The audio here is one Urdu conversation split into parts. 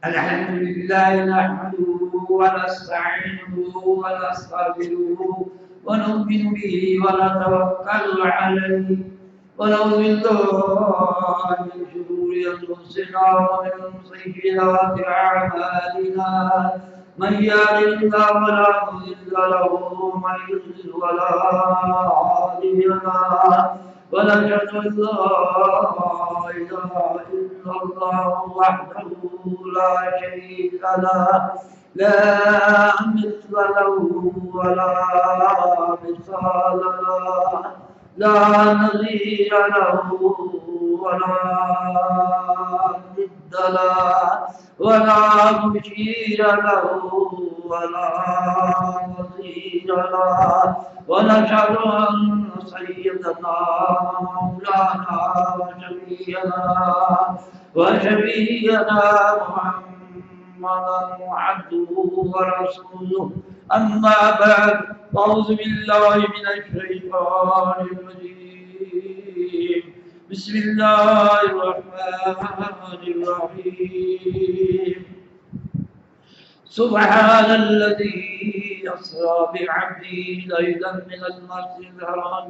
الحمد لله نحمده ونستعينه ونستغفره ونؤمن به ونتوكل عليه ونعوذ بالله من شرور انفسنا ومن سيئات اعمالنا من يهده الله فلا مضل له ومن يضلل فلا هادي له ونشهد أن لا إله إلا الله وحده لا شريك له لا مثل له ولا مثال له لا نظير له ولا ضد له ولا مشير له ولا وزير له ونشهد أن سيدنا مولانا وشفيعنا محمدا عبده ورسوله أما بعد أعوذ بالله من الشيطان الرجيم بسم الله الرحمن الرحيم سبحان الذي أسرى بعبده ليلا من المسجد الحرام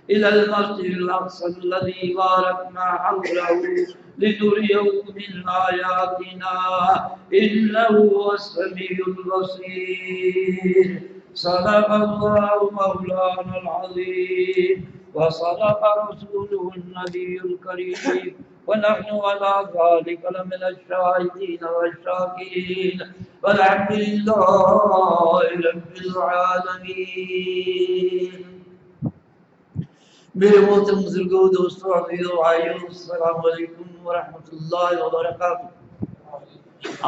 إلى المسجد الأقصى الذي باركنا حوله لنريه من آياتنا إنه هو السميع البصير صدق الله مولانا العظيم وصدق رسوله النبي الكريم ونحن على ذلك لمن الشاهدين والشاكرين والحمد لله رب العالمين. میرے محترم بزرگوں، دوستوں، عزیزوں، بھائیوں، السلام علیکم ورحمۃ اللہ وبرکاتہ.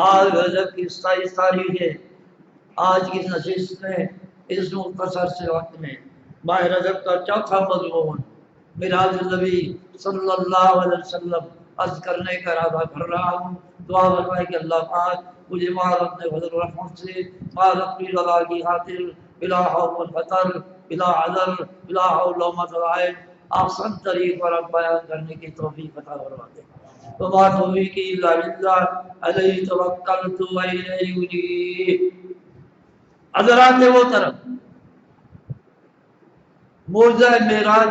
آج رجب کی 27 تاریخ ہے. آج کی نشست میں اس مختصر سے وقت میں ماہ رجب کا چوتھا مضمون میراج النبی صلی اللہ علیہ وسلم عرض کرنے کا ارادہ کر رہا ہوں. دعا فرمائے کہ اللہ پاک مجھے مال اپنے فضل و رحمت سے مال اپنی رضا کی خاطر بلا خوف خطر بلا حذر بلا حول ولا قوة احسن طریق پر بیان کرنے کی توفیق عطا فرما دے. وما توفیقی الا باللہ علیہ توکلت و الیہ انیب. حضرات محترم، معجزہ معراج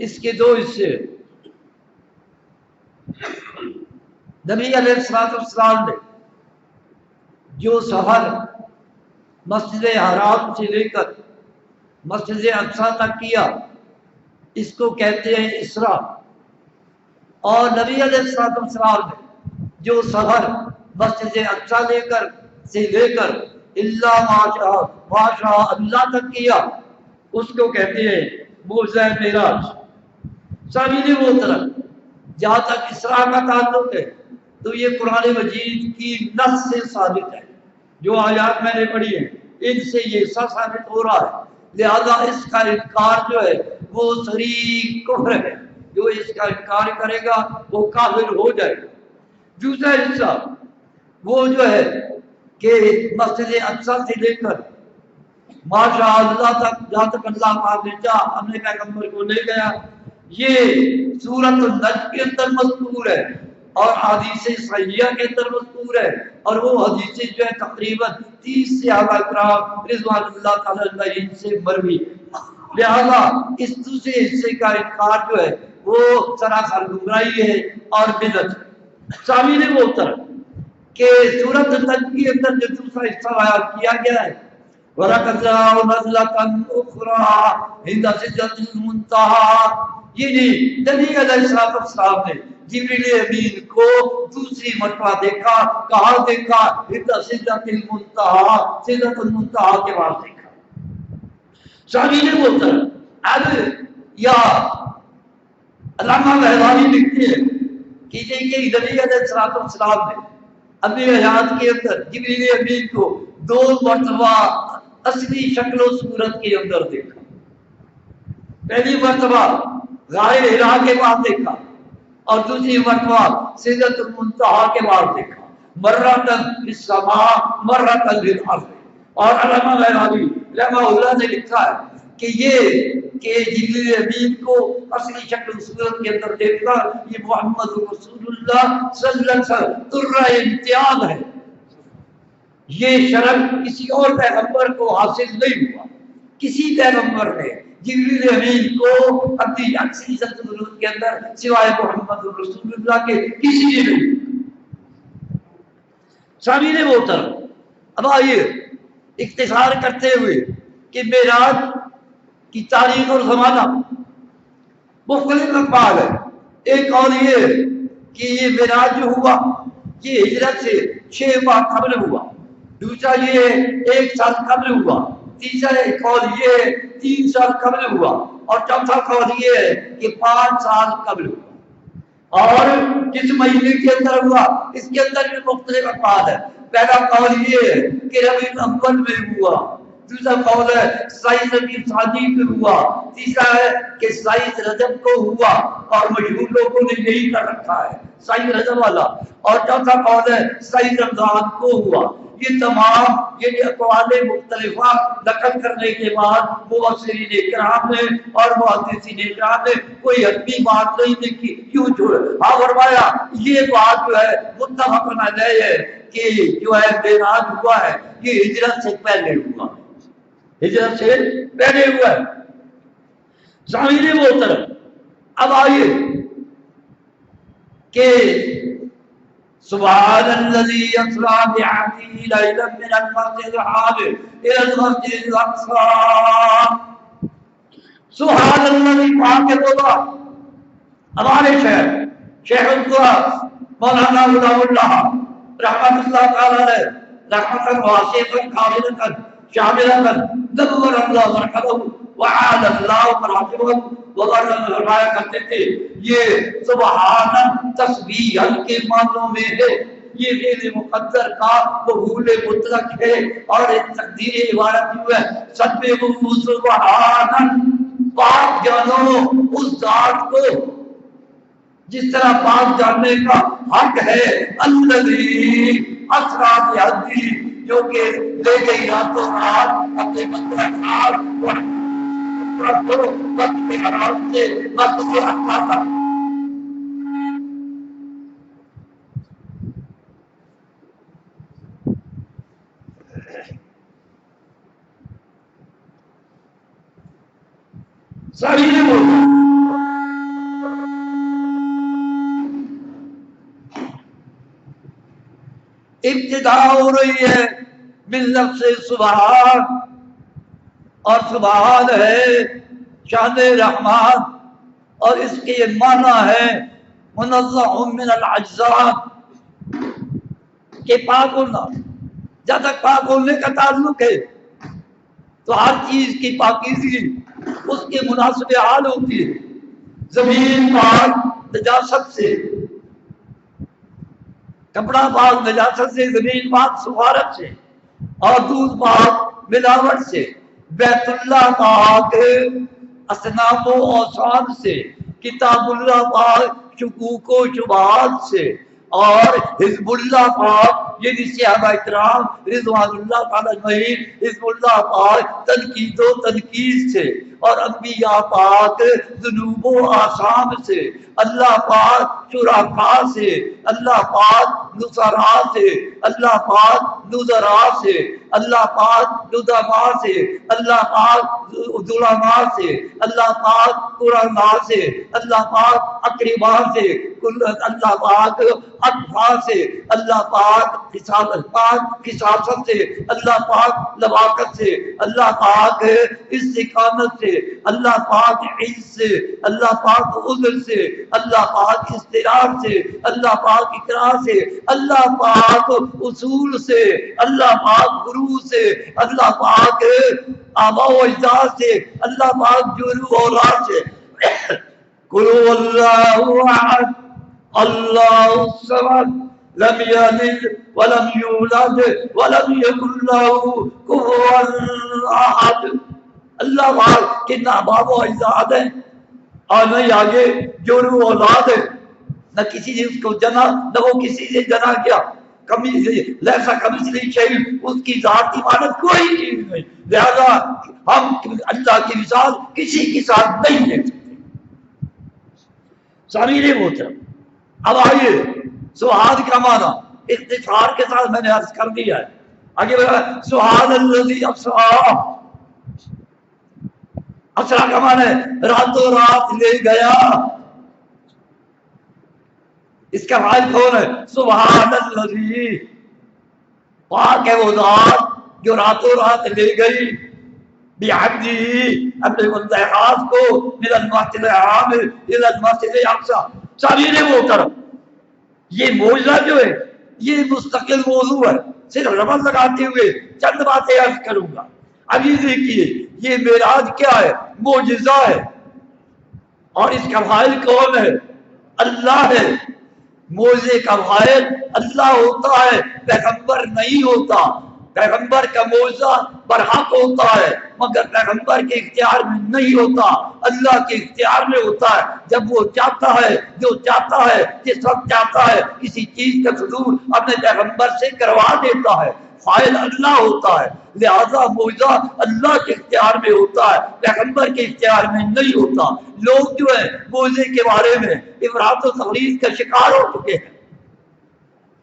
اس کے دو حصے. نبی علیہ السلام نے جو سفر مسجد حرام سے لے کر مسجد اقصی تک کیا اس کو کہتے ہیں اسرا. اور نبی علیہ السلام نے جو سفر مسجد اقصی سے لے کر اللہ ماشاء اللہ تک کیا اس کو کہتے ہیں معجزہ معراج. سامعین محترم، جہاں تک اسراء کا تعلق ہے تو یہ قرآن مجید کی نص سے ثابت ہے. جو آیات میں نے پڑھی ہیں ان سے یہ ثابت ہو رہا ہے. لہذا اس کا انکار جو ہے وہ صریح کفر ہے. جو اس کا انکار کرے گا وہ کافر ہو جائے گا. دوسرا حصہ وہ جو ہے کہ مسجد اقصی سے لے کر ماشاء اللہ تک جہاں تک اللہ پاک نے چاہا اپنے پیغمبر کو لے گیا، یہ سورۃ النجم کے اندر مذکور ہے اور حدیث صحیحہ کے اندر مذکور ہے. اور وہ حدیثیں جو ہے تقریباً 30 صحابہ کرام رضوان اللہ تعالی علیہم سے مروی. لہذا اس دوسرے حصے کا انکار جو ہے وہ سراسر گمراہی ہے اور بدعت. سامعین محترم، کہ سورۃ النجم کے اندر جو دوسرا حصہ بیان کیا گیا ہے وَلَقَدْ رَأَوْا نَزْلَةً أُخْرَىٰ عِندَ سِدْرَةِ الْمُنتَهَىٰ، یعنی نبی علیہ السلام نے جبریل امین کو دوسری مرتبہ دیکھا. کہاں دیکھا؟ عند سدرۃ المنتہا، سدرۃ المنتہا کے پاس دیکھا. سامعین محترم، اب یا علامہ بہرانی لکھتے ہیں کہ نبی علیہ السلام نے اپنی حیات کے اندر جبریل امین کو 2 مرتبہ اصلی شکل و صورت کے اندر دیکھا. پہلی مرتبہ غار حرا کے بعد دیکھا اور دوسری مرتبہ سدرۃ المنتہا کے بعد دیکھا. مرتن فی السماء مرتن فی الارض. اور علامہ بہرانی رحمہ اللہ نے لکھا ہے کہ یہ کہ جبریل امین کو اصلی شکل صورت کے اندر دیکھنا یہ محمد رسول اللہ صلی اللہ علیہ وسلم درہ امتیاز ہے. یہ شرف کسی اور پیغمبر کو حاصل نہیں ہوا. کسی پیغمبر نے جبریل امین کو اپنی اصلی شکل صورت کے اندر سوائے محمد رسول اللہ کے کسی نے نہیں. سامعین محترم، اب آئیے اختصار کرتے ہوئے کہ معراج کی تاریخ اور زمانہ مختلف اقوال ہے. ایک قول یہ کہ یہ معراج جو ہوا یہ ہجرت سے 6 ماہ قبل ہوا. دوسرا یہ 1 سال قبل ہوا. تیسرا قول یہ 3 سال قبل ہوا. اور چوتھا قول یہ ہے کہ 5 سال قبل ہوا. اور کس مہینے کے اندر ہوا اس کے اندر بھی مختلف اقوال ہے. پہلا قول یہ ہے کہ ربیع الاول میں ہوا. دوسرا قول ہے 27 ربیع ثانی میں ہوا. تیسرا ہے کہ 27 رجب کو ہوا اور مشہور لوگوں نے یہی کر رکھا ہے 27 رجب والا. اور چوتھا قول ہے 27 رمضان کو ہوا. یہ تمام یہ اقوال مختلفہ نقل کرنے کے بعد مفسرین کرام نے اور محدثین کرام نے کوئی حتمی بات نہیں لکھی. کیوں چھوڑے؟ ہاں فرمایا یہ بات جو ہے متفق علیہ ہے کہ جو ہے معراج ہوا ہے یہ ہجرت سے پہلے ہوا. ہجرت سے پہلے ہوا ہے. سامعین محترم، اب آئیے کہ سبحان الذي اسرى بعبده ليلا من المسجد الحرام الى المسجد الاقصى. سبحان الذي پاک خدا. ہمارے شیخ القرآن مولانا غلام اللہ رحمت اللہ تعالی علیہ رحمتاً واسعۃ کاملۃ شاملۃ نور اللہ مرحبا وعاد اللہ مرحبا وغیرہ فرمایا کرتے تھے یہ سبحان تسبیح کے معنوں میں ہے. یہ فعل مقدر کا مفعول مطلق ہے اور تقدیر عبارت جو ہے سبحوا سبحان پاک جانو اس ذات کو جس طرح پاک جاننے کا حق ہے. الذی اسریٰ بعبدہ جو کہ لے گئی راتوں رات اپنے بندہ وقت کے حرام سے وقت سے اٹھاتا. ساری نے بولا ابتدا ہو رہی ہے من لفظ سبحان اور سبحان ہے شان رحمان اور اس کے معنی ہے منزہ من العجزاء کہ پاک ہونا. جب تک پاک ہونے کا تعلق ہے تو ہر چیز کی پاکیزگی اس کے مناسب حال ہوتی ہے. زمین پاک نجاست سے، کپڑا پاک نجاست سے، زمین پاک سفارت سے اور دودھ پاک ملاوٹ سے، بیت اللہ پاک اصنام و اوثان سے، کتاب اللہ پاک شکوک و شبہات سے اور حزب اللہ پاک یعنی صحابہ کرام رضوان اللہ تعالی اجمعین حزب اللہ پاک تنقید و تنقید سے اور انبیاء پاک ذنوب و آثام سے، اللہ پاک شرکاء سے، اللہ پاک نصراء سے، اللہ پاک نظراء سے، اللہ پاک ندماء سے، اللہ پاک ظلماء سے، اللہ پاک قرناء سے، اللہ پاک اقرباء سے، اللہ پاک اطفاء سے، اللہ پاک خصاصت سے، اللہ پاک لباقت سے، اللہ پاک استقامت سے، اللہ پاک عز سے، اللہ پاک عذر سے، اللہ پاک استرار سے، اللہ پاک اقرار سے، اللہ پاک اصول سے، اللہ پاک غرور سے، اللہ پاک آباء و اجداد سے، اللہ پاک جرو اولاد سے. قل اللہ احد اللہ الصمد لم یلد ولم یولد ولم یکن له کفوا احد. اللہ پاک کے نہ باپ و اجداد ہیں اور نہ آگے جوڑو اولاد ہے، نہ کسی نے اس کو جنا نہ وہ کسی سے جنا کیا. لیسا کمثلہ شیء، اس کی ذات کی مانند کوئی چیز نہیں، لہذا ہم اللہ کی مثال کسی کے ساتھ نہیں دے سکتے۔ سامعین محترم، اب آئیے سبحان کا معنی اختصار کے ساتھ میں نے عرض کر دیا ہے، آگے بڑھا سبحان الذی اسریٰ، اسریٰ کا معنی ہے راتوں رات لے گیا، اس کا فاعل کون ہے؟ سبحان الذی، پاک ہے وہ ذات جو راتوں رات لے گئی بعبدہ، اپنے بندہ خاص کو من المسجد الحرام الی المسجد الاقصی۔ سامعین محترم، یہ معجزہ جو ہے یہ مستقل موضوع ہے، صرف رمز لگاتے ہوئے چند باتیں عرض کروں گا۔ اب یہ دیکھیے یہ معراج کیا ہے؟ معجزہ ہے، اور اس کا فاعل کون ہے؟ اللہ ہے۔ معجزے کا فاعل اللہ ہوتا ہے، پیغمبر نہیں ہوتا۔ پیغمبر کا معجزہ برحق ہوتا ہے مگر پیغمبر کے اختیار میں نہیں ہوتا، اللہ کے اختیار میں ہوتا ہے۔ جب وہ چاہتا ہے، جو چاہتا ہے، جس وقت چاہتا ہے کسی چیز کا صدور اپنے پیغمبر سے کروا دیتا ہے، فاعل اللہ ہوتا ہے، لہذا معجزہ اللہ کے اختیار میں ہوتا ہے، پیغمبر کے اختیار میں نہیں ہوتا۔ لوگ جو ہے معجزے کے بارے میں افراط و تفریط کا شکار ہو چکے ہیں۔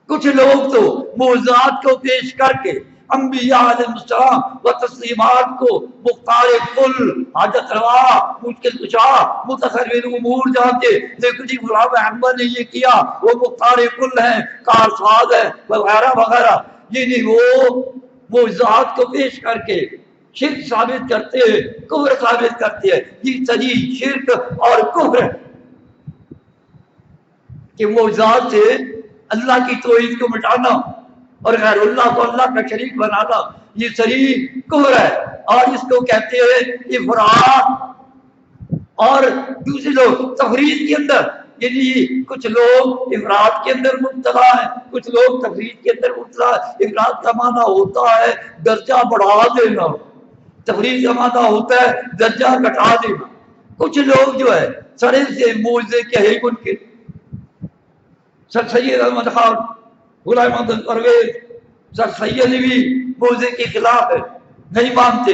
کچھ لوگ تو معجزات کو پیش کر کے انبیاء علیہ السلام و تسلیمات کو مختار کل، حاجت روا، مشکل کشا، متصرف امور جانتے، لیکن جی غلام احمد نے یہ کیا، وہ مختار کل ہیں، کارساز ہے وغیرہ وغیرہ، یعنی وہ معجزات کو پیش کر کے شرک ثابت کرتے ہیں، کفر ثابت کرتے ہیں۔ یہ صحیح شرک اور کفر ہے کہ معجزات سے اللہ کی توحید کو مٹانا اور غیر اللہ کو اللہ کا شریک بنانا، یہ صحیح کفر ہے، اور اس کو کہتے ہیں افراط۔ اور دوسرے لوگ تفریط کے اندر، یعنی کچھ لوگ افراط کے اندر مبتلا ہیں، کچھ لوگ تفریط کے اندر مبتلا ہیں۔ افراط کا معنی ہوتا ہے درجہ بڑھا دینا، تفریط کا معنی ہوتا ہے درجہ گھٹا دینا۔ کچھ لوگ جو ہے سڑے سے معجزے کے ہیں منکر، سر سید احمد خان، غلام محمد پرویز، سر سید بھی معجزے کے خلاف ہے، نہیں مانتے،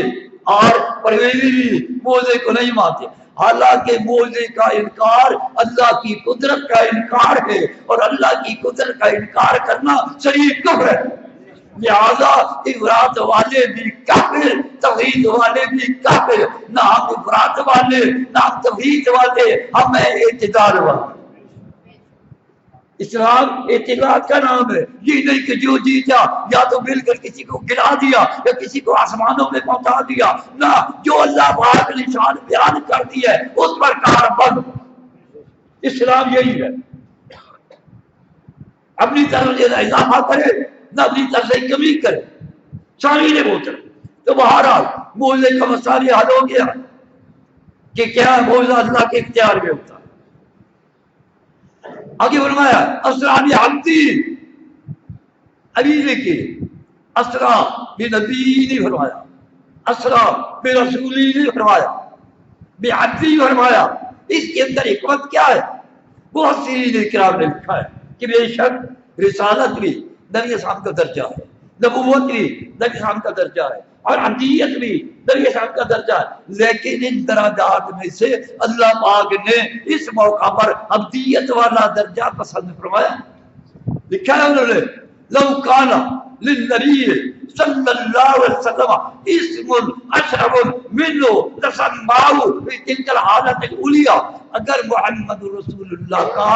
اور پرویزی بھی معجزے کو نہیں مانتے، حالانکہ معجزے کا انکار اللہ کی قدرت کا انکار ہے، اور اللہ کی قدرت کا انکار کرنا شریک کفر ہے۔ لہذا افراط والے بھی کافر، تفریط والے بھی کافر، نہ ہم افراط والے نہ ہم تفریط والے، ہم اعتدال والے۔ اسلام اعتدال کا نام ہے، یہ نہیں کہ جو جیتا یا تو مل کر کسی کو گرا دیا یا کسی کو آسمانوں میں پہنچا دیا، نہ جو اللہ پاک نے شان بیان کر دی ہے اس پر کار بند۔ اسلام یہی ہے، اپنی طرف سے نہ اضافہ کرے نہ اپنی طرف سے کمی کرے۔ شامل محترم، تو بہرحال معجزے کا مسئلہ یہ حل ہو گیا کہ کیا معجزہ اللہ کے اختیار میں ہوتا ہے۔ آگے فرمایا اسرا بعبدی، ابھی دیکھیے اسرا بنبی نہیں فرمایا، اسرا برسولی نہیں فرمایا، بعبدی فرمایا۔ اس کے اندر حکمت کیا ہے؟ بہت سی کرام نے لکھا ہے کہ بے شک رسالت بھی نبی اسلام کا درجہ ہے، نبوت بھی نبی اسلام کا درجہ ہے، اور عبدیت بھی نبی اسلام کا درجہ ہے، لیکن ان درجات میں سے اللہ پاک نے اس موقع پر عبدیت والا درجہ پسند فرمایا۔ لکھا ہے انہوں نے لو کانا للنبی صلی اللہ علیہ وسلم اسم اشرف منه لسماه في تلك الحالت الاولیاء، اگر محمد رسول اللہ کا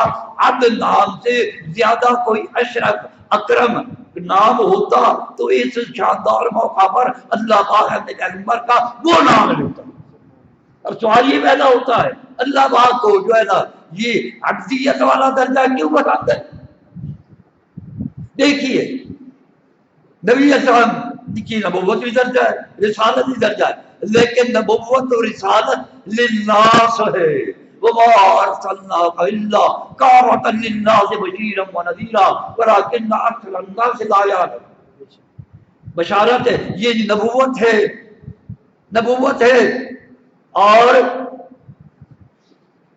عبد نام سے زیادہ کوئی اشرف اکرم نام ہوتا تو اس شاندار موقع پر اللہ پاک اپنے پیغمبر کا وہ نام لیتا۔ اور سوال یہ پیدا ہوتا ہے اللہ پاک کو جو ہے نا یہ عبدیت والا درجہ کیوں بتاتے ہیں؟ دیکھیے نبی اسلام کی نبوت بھی درجہ ہے، رسالت بھی درجہ ہے، لیکن نبوت اور رسالت للناس ہے، وما ارسلناک الا کافۃ للناس بشیرا ونذیرا ولکن اکثر الناس لا یعلمون۔ بشارت ہے، یہ نبوت ہے، نبوت ہے، اور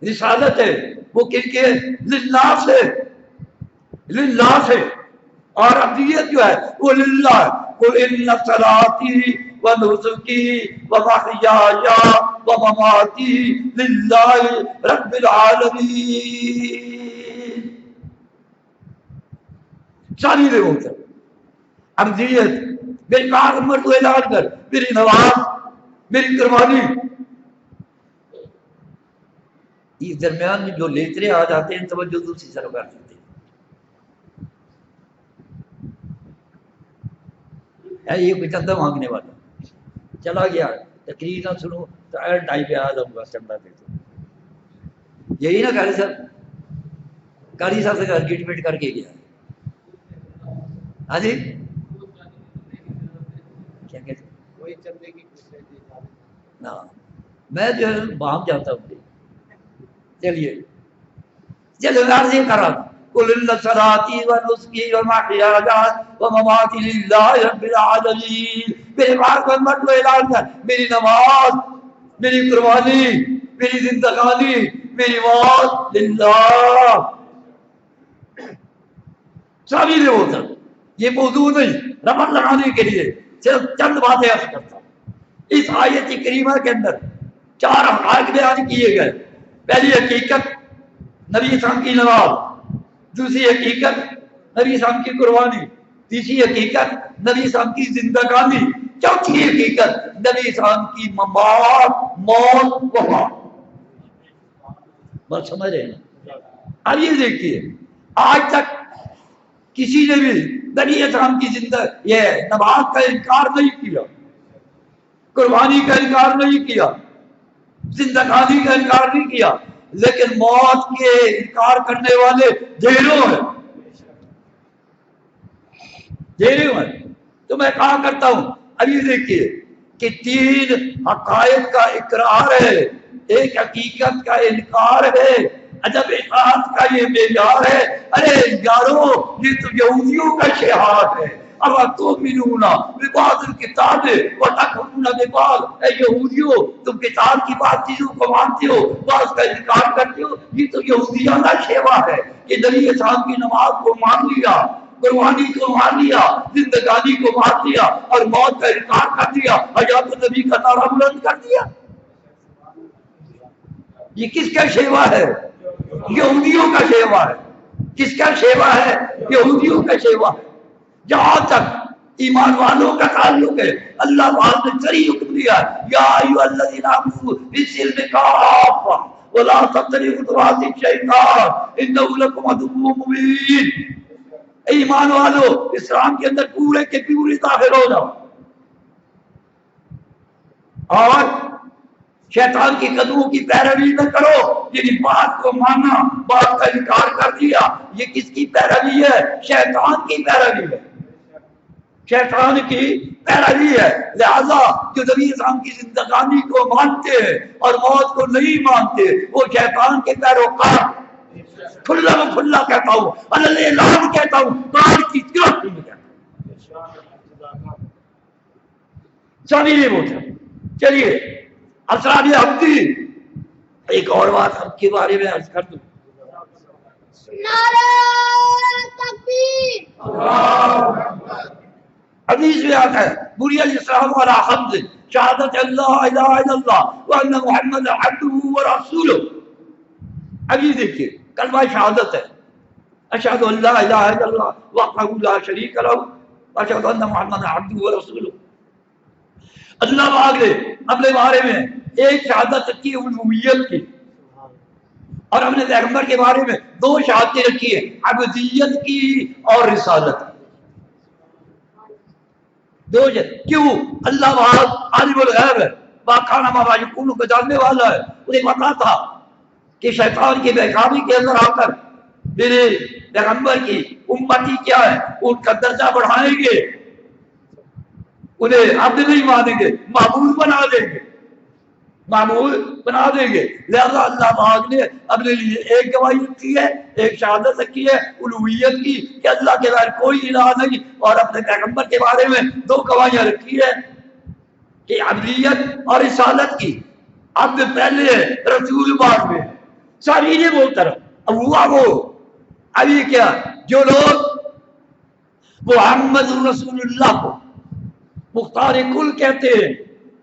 رسالت ہے، وہ کن کے؟ للناس ہے، للناس ہے، اور ابدیت جو ہے وہ للہ، قل ان صلاتی و نسکی و محیای و مماتی للہ رب العالمین. ساری لوگوں سے ابدیت، میری پیغمبر کو اعلان کر، میری نماز، میری قربانی. اس درمیان میں جو لیترے آ جاتے ہیں توجہ دوسری طرف کر دیتے ہیں. یہ کوئی چندہ مانگنے والا چلا گیا، تقریر نہ سنو تو ایڈ ڈائی پہ آ جاؤں گا چندہ دے دو. یہی نا قاری صاحب سے انگیجمنٹ کر کے گیا. ہاں جی کیا کہتے نا، میں جو ہے باہم جاتا ہوں. چلیے چلو عرض یہ کر رہا ہوں، قل ان صلاتی و نسکی و محیای و مماتی للہ رب العالمین. میرے پیغمبر کو اعلان کر، میری نماز، میری قربانی، میری زندگانی، میری موت للہ. سبھی نے ہوتا، یہ موضوع نہیں ربط لگانے کے لیے صرف چند باتیں عرض کرتا ہوں. اس آیت کریمہ کے اندر 4 حقائق بیان کیے گئے. پہلی حقیقت نبی اسلام کی نماز، دوسری حقیقت نبی اسلام کی قربانی، تیسری حقیقت نبی اسلام کی زندگانی، چوتھی حقیقت نبی اسلام کی ممات، موت، وفات. بات سمجھ رہے ہیں؟ اب یہ دیکھیے، آج تک کسی نے بھی نبی اسلام کی زندگی یہ نماز کا انکار نہیں کیا، قربانی کا انکار نہیں کیا، زندگانی کا انکار نہیں کیا، لیکن موت کے انکار کرنے والے ڈھیروں ہیں، ڈھیروں ہیں. تو میں کہا کرتا ہوں، ابھی دیکھیے کہ 3 حقائق کا اقرار ہے، ایک حقیقت کا انکار ہے. عجب اطاعت کا یہ معیار ہے. ارے یارو، یہ تو یہودیوں کا شعار ہے. اب تؤمنون ببعض الکتاب وتکفرون ببعض. اے یہودیوں، تم کتاب کی بعض چیزوں کو مانتے ہو، بعض کا انکار کرتے ہو. یہ تو یہودیانہ شیوا ہے کہ نبی اسلام کی نماز کو مان لیا، قربانی کو مان لیا، زندگانی کو مان لیا اور موت کا انکار کر دیا، حیات النبی کا نعرہ بلند کر دیا. یہ کس کا شیوا ہے؟ یہودیوں کا شیوا ہے. کس کا شیوا ہے؟ یہودیوں کا شیوا ہے. جہاں تک ایمان والوں کا تعلق ہے، اللہ تعالیٰ نے صریح حکم دیا، یا ایھا الذین آمنوا بالسلم کافہ ولا تتبعوا خطوات الشیطان انہ لکم عدو مبین. ایمان والو، اسلام کے اندر پورے کے پورے داخل ہو جاؤ اور شیطان کی قدموں کی پیروی نہ کرو. یعنی بات کو ماننا، بات کا انکار کر دیا، یہ کس کی پیروی ہے؟ شیطان کی پیروی ہے، شیطان کی پیروی ہے. لہذا جو نبی اسلام کی زندگانی کو مانتے ہیں اور موت کو نہیں مانتے، وہ شیطان کے پیروکار. کھلا میں کھلا کہتا ہوں، اللہ اعلان کہتا ہوں، کار کی طرف نہیں کہتا. سبھی نہیں بولتا. چلیے اسرار عبدی، ایک اور بات اب کے بارے میں عرض کر دوں. نعرہ تکبیر، حدیث میں آتا ہے، بنی الاسلام علی خمس، شہادت اللہ الہ الا اللہ وان محمد عبدہ ورسولہ. اب یہ دیکھیے، کلمہ شہادت ہے، اشہد ان لا الہ الا اللہ وحدہ لا شریک لہ واشہد ان محمد عبدہ ورسولہ. اللہ پاک نے اپنے بارے میں ایک شہادت رکھی ہے الوہیت کی، اور اپنے پیغمبر کے بارے میں 2 شہادتیں رکھی ہے، عبدیت کی اور رسالت کی. 2 کیوں؟ اللہ پاک عالم الغیب ہے، باکھانا ما یکون کو جاننے والا ہے. انہیں پتا تھا کہ شیطان کی بہکامی کے اندر آ کر میرے پیغمبر کی امتی کیا ہے، ان کا درجہ بڑھائیں گے، انہیں عبد نہیں مانیں گے، معبود بنا دیں گے، معبود بنا دیں گے. لہذا اللہ پاک نے اپنے لیے ایک گواہی رکھی ہے، ایک شہادت رکھی ہے الوہیت کی کہ اللہ کے بغیر کوئی الہ نہیں، اور اپنے پیغمبر کے بارے میں 2 گواہیاں رکھی ہے کہ عبدیت اور رسالت کی. عبد پہلے ہے، رسول بعد میں. ساری نے بولتا رہا اب ہوا وہ. ابھی کیا جو لوگ وہ محمد رسول اللہ کو مختار کل کہتے ہیں،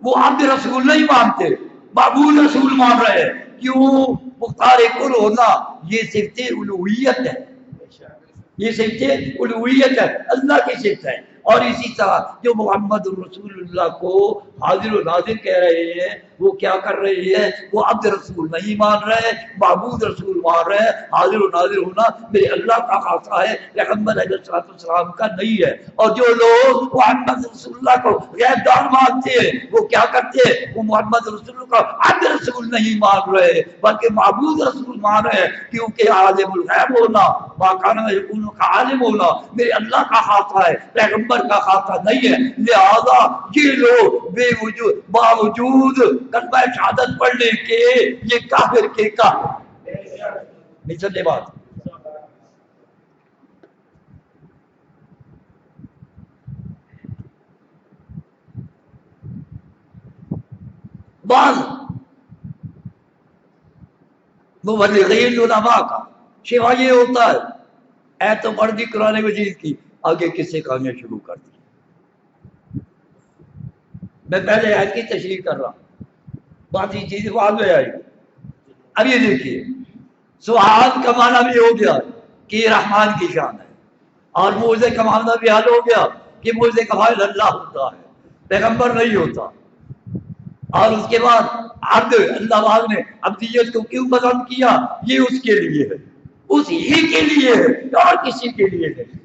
وہ عبد رسول نہیں مانتے، معبود رسول مان رہے ہیں۔ کیوں؟ مختار کل ہونا یہ صفت الوہیت ہے، یہ صفت الوہیت ہے، اللہ کی صفت ہے۔ اور اسی طرح جو محمد رسول اللہ کو حاضر و ناظر کہہ رہے ہیں، وہ کیا کر رہے ہیں؟ وہ عبد رسول نہیں مان رہے، معبود رسول مان رہے ہیں۔ حاضر و ناظر ہونا میرے اللہ کا خاصہ ہے، پیغمبر علیہ السلام کا نہیں ہے۔ اور جو لوگ محمد رسول اللہ کو غیب دان مانتے ہیں، وہ کیا کرتے ہیں؟ وہ محمد رسول اللہ کو عبد رسول نہیں مان رہے بلکہ معبود رسول مان رہے ہیں، کیونکہ عالم الغیب ہونا، ماکانہ یکون کا عالم ہونا میرے اللہ کا خاصہ ہے، پیغمبر کا خاصہ نہیں ہے۔ لہذا یہ لوگ بے وجود باوجود کلمہ شہادت پڑھنے کے یہ کافر کے کافر نہیں چلے بات۔ بعض مبلغین علماء کا شیوا یہ ہوتا ہے، اے تو پڑھ دی قرآن مجید کی، آگے کس سے کہانیاں شروع کر دی۔ میں پہلے آیت کی تشریح کر رہا ہوں، باقی چیزیں بعد میں آئی۔ اب یہ دیکھیے، سبحان کا معنی بھی ہو گیا کہ یہ رحمان کی شان ہے، اور موعظے کا معنی بھی حل ہو گیا کہ موعظے کا فاعل اللہ ہوتا ہے، پیغمبر نہیں ہوتا۔ اور اس کے بعد عبد، اللہ پاک نے عبدیت کو کیوں پسند کیا؟ یہ اس کے لیے ہے، اس ہی کے لیے ہے، اور کسی کے لیے نہیں۔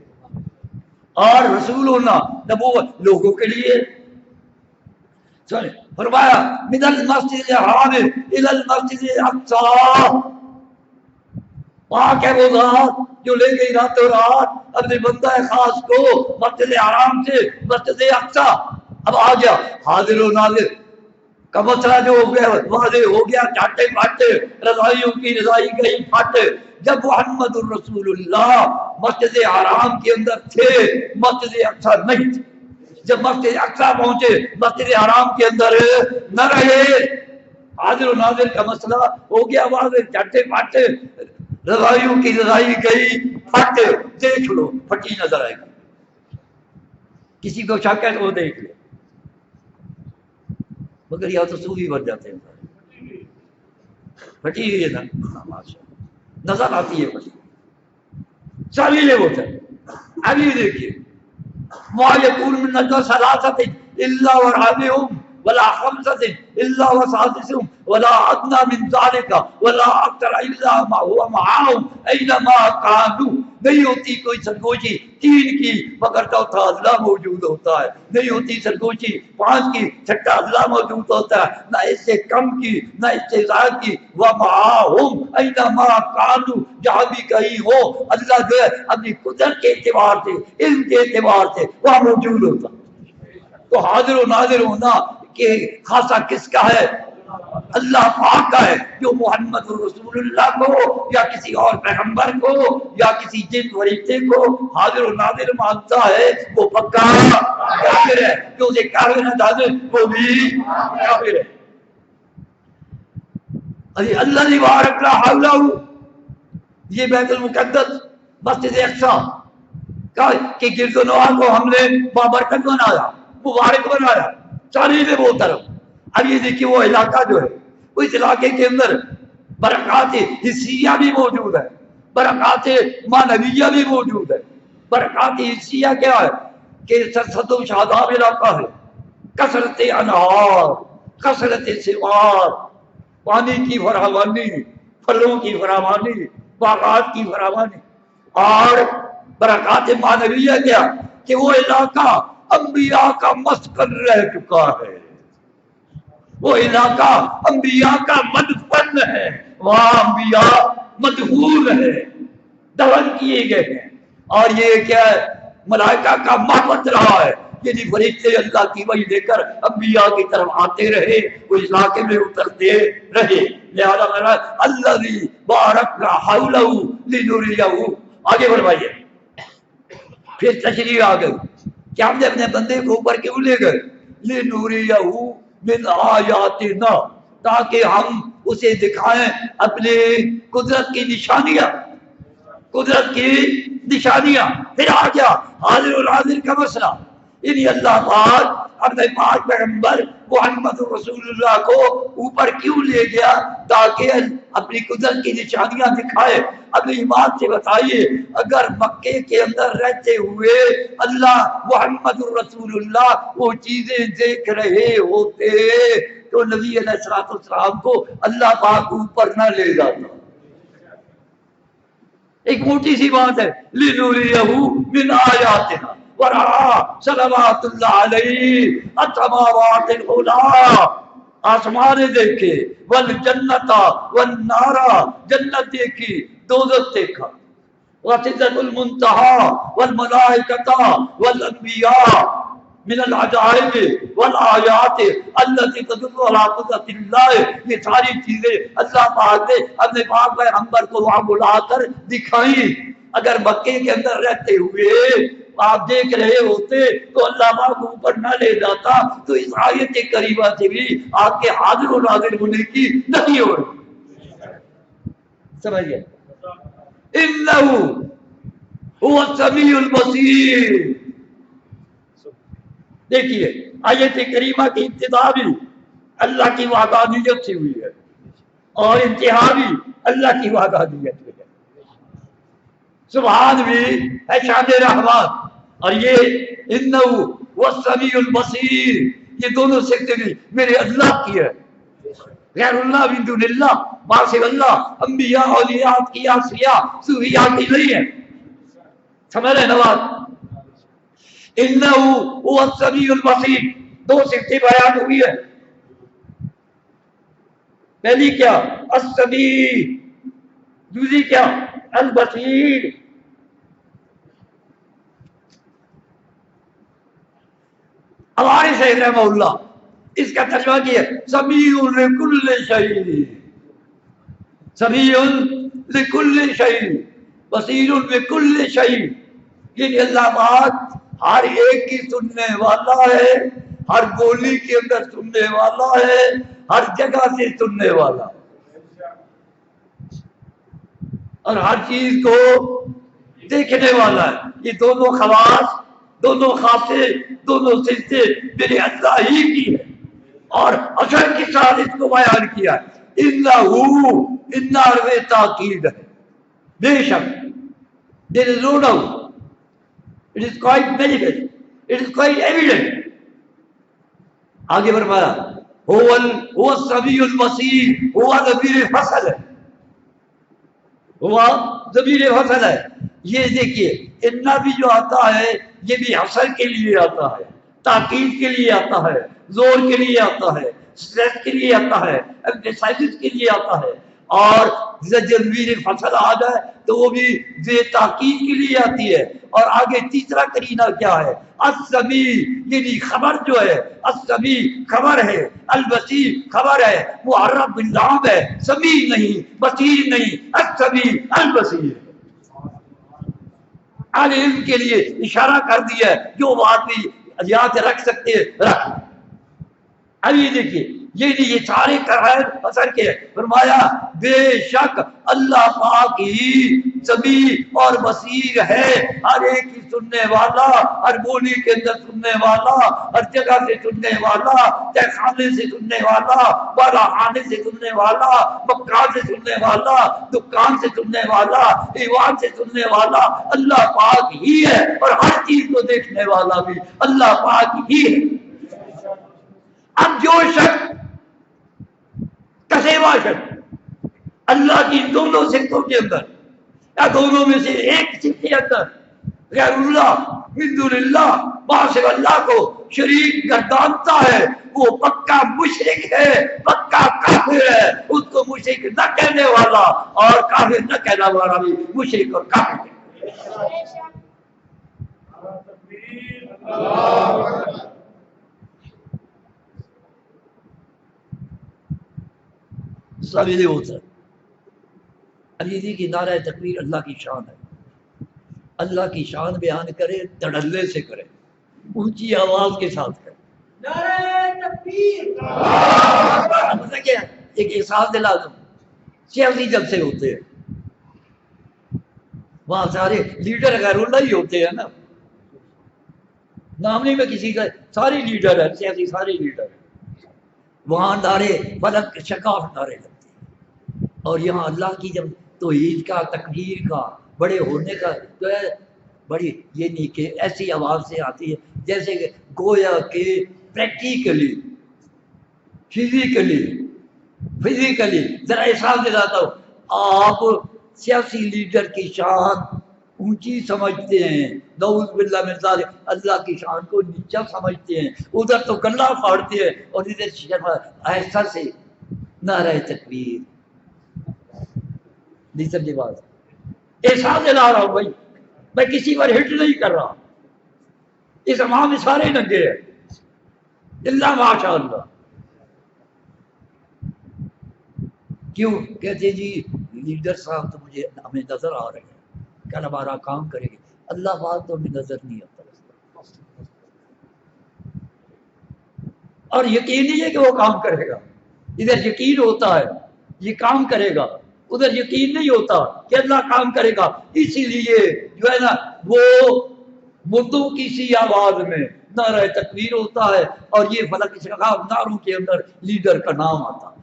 اور رسول ہونا نبوت لوگوں کے لیے۔ فرمایا من المسجد الحرام الى المسجد الاقصى، پاک ہے وہ ذات جو لے گئی راتوں رات اپنے بندہ خاص کو مسجد حرام سے مسجد اقصی۔ اب آ گیا حاضر و ناظر کا مسئلہ جو ہو گیا، واضح ہو گیا، چاٹے پاٹے رضائیوں کی رضائی گئی پھٹ۔ جب محمد الرسول اللہ مسجد حرام کے اندر تھے، مسجد اقصی نہیں تھے۔ جب مسجد اقصی پہنچے، مسجد حرام کے اندر نہ رہے۔ حاضر و ناظر کا مسئلہ ہو گیا واضح، چاٹے پاٹے رضائیوں کی رضائی گئی پھٹ۔ دیکھ لو، پھٹی نظر آئے گی، کسی کو شک ہے تو وہ دیکھ لے، مگر یا تو صوفی بن جاتے ہیں، پھٹی ہوئی ہے نا، نظر آتی ہے پھٹی، سبھی لے ہوتے ہیں۔ ابھی دیکھیے، ما یکون من نجوی ثلاثۃ الا هو رابعهم ولا خمسۃ الا هو سادسهم ولا ادنى من ذلك ولا اکثر الا ما هو معهم اينما كانوا۔ نہیں ہوتی کوئی سرگوشی تین کی مگر چوتھا اللہ موجود ہوتا ہے، نہیں ہوتی سرگوشی پانچ کی چھٹا اللہ موجود ہوتا ہے، نہ اس سے کم کی نہ اس سے زائد کی۔ وَمَعَهُمْ أَيْنَمَا كَانُوا، جہاں بھی کہیں ہو اللہ جو ہے اپنی قدرت کے اعتبار سے، علم کے اعتبار سے وہاں موجود ہوتا ہے۔ تو حاضر و ناظر ہونا کہ خاصہ کس کا ہے؟ اللہ پاک کا ہے، جو محمد رسول اللہ کو یا کسی اور پیغمبر کو یا کسی جن فرشتے کو حاضر و ناظر مانتا ہے وہ پکا کافر ہے، جو اسے کافر نہ جانے وہ بھی کافر ہے۔ اللہ نے بارک لا حولہ، یہ بیت المقدس مسجد اقصی کا کہ گرد و نواح کو ہم نے بابرکت بنایا، مبارک بنایا چاندی میں وہ طرف۔ اب یہ دیکھیے وہ علاقہ جو ہے، اس علاقے کے اندر برکات حسیہ بھی موجود ہے، برکات معنویہ بھی موجود ہے۔ برکات حسیہ کیا ہے کہ سرسد و شاداب علاقہ ہے، کثرت انہار، کثرت سوار، پانی کی فراوانی، پھلوں کی فراوانی، باغات کی فراوانی۔ اور برکات معنویہ کیا کہ وہ علاقہ انبیاء کا مسکن رہ چکا ہے، وہ علاقہ انبیاء کا مدفن ہے، وہاں انبیاء مدفون ہے، دفن کیے گئے ہیں۔ اور یہ کیا ہے؟ ملائکہ کا محبت رہا ہے، یعنی فرشتے اللہ کی وحی لے کر انبیاء کی طرف آتے رہے، اس علاقے میں اترتے رہے۔ لہذا میرا الذی بارکنا حولہ لنریہ، آگے بڑھوائیے۔ پھر تشریح آ گئی کہ ہم نے اپنے بندے کو اوپر کیوں لے گئے؟ لنریہ من آیاتنا، تاکہ ہم اسے دکھائیں اپنے قدرت کی نشانیاں، قدرت کی نشانیاں، پھر آ گیا حاضر الحاضر کا مسئلہ. یعنی اللہ پاک اپنے پاک پیغمبر محمد رسول اللہ کو اوپر کیوں لے گیا؟ تاکہ اپنی قدرت کی نشانیاں دکھائے. اب ایمان سے بتائیے اگر مکے کے اندر رہتے ہوئے اللہ محمد رسول اللہ وہ چیزیں دیکھ رہے ہوتے تو نبی علیہ السلام کو اللہ پاک اوپر نہ لے جاتا. ایک موٹی سی بات ہے لِنُرِيَهُ مِنْ آيَاتِنَا وَرَعَا صلوات اللہ علیہ السماوات العلیٰ، آسمانے دیکھے، والجنت والنار، جنت دیکھی، دوزخ دیکھا، وسدرۃ المنتہی والملائکۃ والانبیاء من العجائب والآیات التي تدل على قدرت اللہ. یہ ساری چیزیں اللہ پاک نے اپنے پاک پیغمبر کو وہاں بلا کر دکھائیں. اگر مکے کے اندر رہتے ہوئے آپ دیکھ رہے ہوتے تو اللہ پاک اوپر نہ لے جاتا تو اس آیت کریمہ سے بھی آپ کے حاضر و ناظر ہونے کی نہیں ہو رہی. سمجھئے انہو هو السمیع البصیر. دیکھیے آیت کریمہ کی ابتدا بھی اللہ کی وحدانیت سے ہوئی ہے اور انتہا بھی اللہ کی وحدانیت سے ہے. سبحان بھی ہے شان رحمان، اور یہ انہو والسمیع البصیر یہ دونوں سکتے بھی میرے اللہ کی ہے. غیر اللہ من دون اللہ، باسو اللہ انبیاء اولیاء اتقیاء اصفیاء صوفیاء کی نہیں ہے. سمجھ رہے نواز؟ انہو هو السمیع البصیر، دو صفتیں بیان ہوئی ہے. پہلی کیا؟ السمیع، دوسری کیا؟ البصیر. ہمارے شیخ رحمہ اللہ اس کا ترجمہ کیا سمیع لکل شیء، سمیع لکل شیء بصیر بکل شیء. یعنی اللہ پاک ہر ایک کی سننے والا ہے، ہر بولی کے اندر سننے والا ہے، ہر جگہ سے سننے والا اور ہر چیز کو دیکھنے والا ہے. یہ دونوں خواص، دونوں خاصے، دونوں صفتے میرے اللہ ہی کی ہے. اور اثر کے ساتھ اس کو بیان کیا ہے انہ عرض تاکید ہے. بے شک there is no doubt. It is quite manifest. It is quite evident. آگے فرمایا هو السمیع البصیر، ہوا ضمیر فصل ہے، ہوا ضمیر فصل ہے. یہ دیکھیے اتنا بھی جو آتا ہے یہ بھی حصر کے لیے آتا ہے، تاکید کے لیے آتا ہے، زور کے لیے آتا ہے، اسٹریس کے لیے آتا ہے، ایمفیسائز کے لیے آتا ہے. اور ضمیر فصل آ جائے تو وہ بھی تاکید کے لیے آتی ہے. اور آگے تیسرا کرینہ کیا ہے؟ السمیع، یعنی خبر جو ہے، السمیع خبر ہے، البصیر خبر ہے، معرب باللام ہے، سمیع نہیں بصیر نہیں، السمیع البصیر. علم کے لیے اشارہ کر دیا ہے، جو بات بھی یاد رکھ سکتے ہیں رکھ. اب یہ دیکھیے یہ سارے قرائن اثر کے. فرمایا بے شک اللہ پاک ہی سمیع اور بصیر ہے، ہر ایک کی سننے والا، ہر بولی کے اندر سننے والا، ہر جگہ سے سننے والا، تہ خانے سے سننے والا، بالا خانے سے سننے والا، مکان سے سننے والا، دکان سے سننے والا، ایوان سے سننے والا اللہ پاک ہی ہے. اور ہر چیز کو دیکھنے والا بھی اللہ پاک ہی ہے. اب جو شخص کسیوا شخص اللہ کی دونوں صفتوں کے اندر یا دونوں میں سے ایک صفت کے اندر غیر اللہ من دون اللہ باسو اللہ کو شریک گردانتا ہے وہ پکا مشرک ہے، پکا کافر ہے. اس کو مشرک نہ کہنے والا اور کافر نہ کہنے والا بھی مشرک اور کافر ہے. سمجھے ہوتا ہے. علیزی کی نعرہ تکبیر اللہ کی شان ہے. اللہ کی شان بیان کرے دھڑلے سے کرے، اونچی آواز کے ساتھ کرے. نعرہ تکبیر. مطلب کیا ایک احساس دلا دوں، سیاسی جلسے ہوتے ہیں، وہاں سارے لیڈر غیر اللہ ہی ہوتے ہیں نا، نام نہیں میں کسی کا، سارے لیڈر ہیں سیاسی، سارے لیڈر ہیں، وہاں نعرے فلک شکاف نعرے لگتے ہیں، اور یہاں اللہ کی جب توحید کا تکبیر کا بڑے ہونے کا جو ہے بڑی یہ نہیں کہ ایسی آواز سے آتی ہے جیسے کہ گویا کہ پریکٹیکلی فزیکلی ذرا احساس دلاتا ہوں، آپ سیاسی لیڈر کی شان اونچی سمجھتے ہیں، نعوذ باللہ من ذالک، اللہ کی شان کو نیچا سمجھتے ہیں، ادھر تو گلا پھاڑتے ہیں اور ادھر ایسا سے نعرہ تکبیر، نہیں سمجھے بات، احساس دلا رہا ہوں بھائی، میں کسی پر ہٹ نہیں کر رہا، اس امام میں سارے ننگے ہیں اللہ ماشاء اللہ، کیوں کہتے جی لیڈر صاحب تو مجھے ہمیں نظر آ رہے ہیں کل ہمارا کام کرے گی، اللہ بات تو ہمیں نظر نہیں آتا، اور یقین نہیں ہے کہ وہ کام کرے گا، ادھر یقین ہوتا ہے یہ کام کرے گا، ادھر یقین نہیں ہوتا کہ اللہ کام کرے گا، اسی لیے جو ہے نا وہ مردوں کی سی آواز میں نعرہ تکبیر ہوتا ہے، اور یہ فلک شکاف نعروں کے اندر لیڈر کا نام آتا ہے،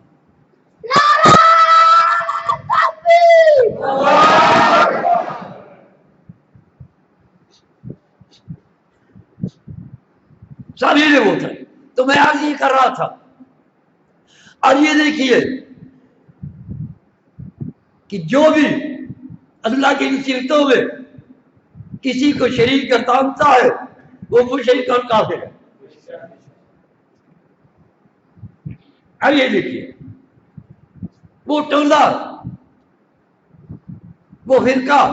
سارے نے ہوتا ہے، تو میں آج یہ کر رہا تھا، اور یہ دیکھیے کہ جو بھی اللہ کی نصیحتوں میں کسی کو شریک گردانتا ہے وہ مشرک اور کافر ہے۔ اب یہ دیکھیے وہ ٹولہ، وہ فرقہ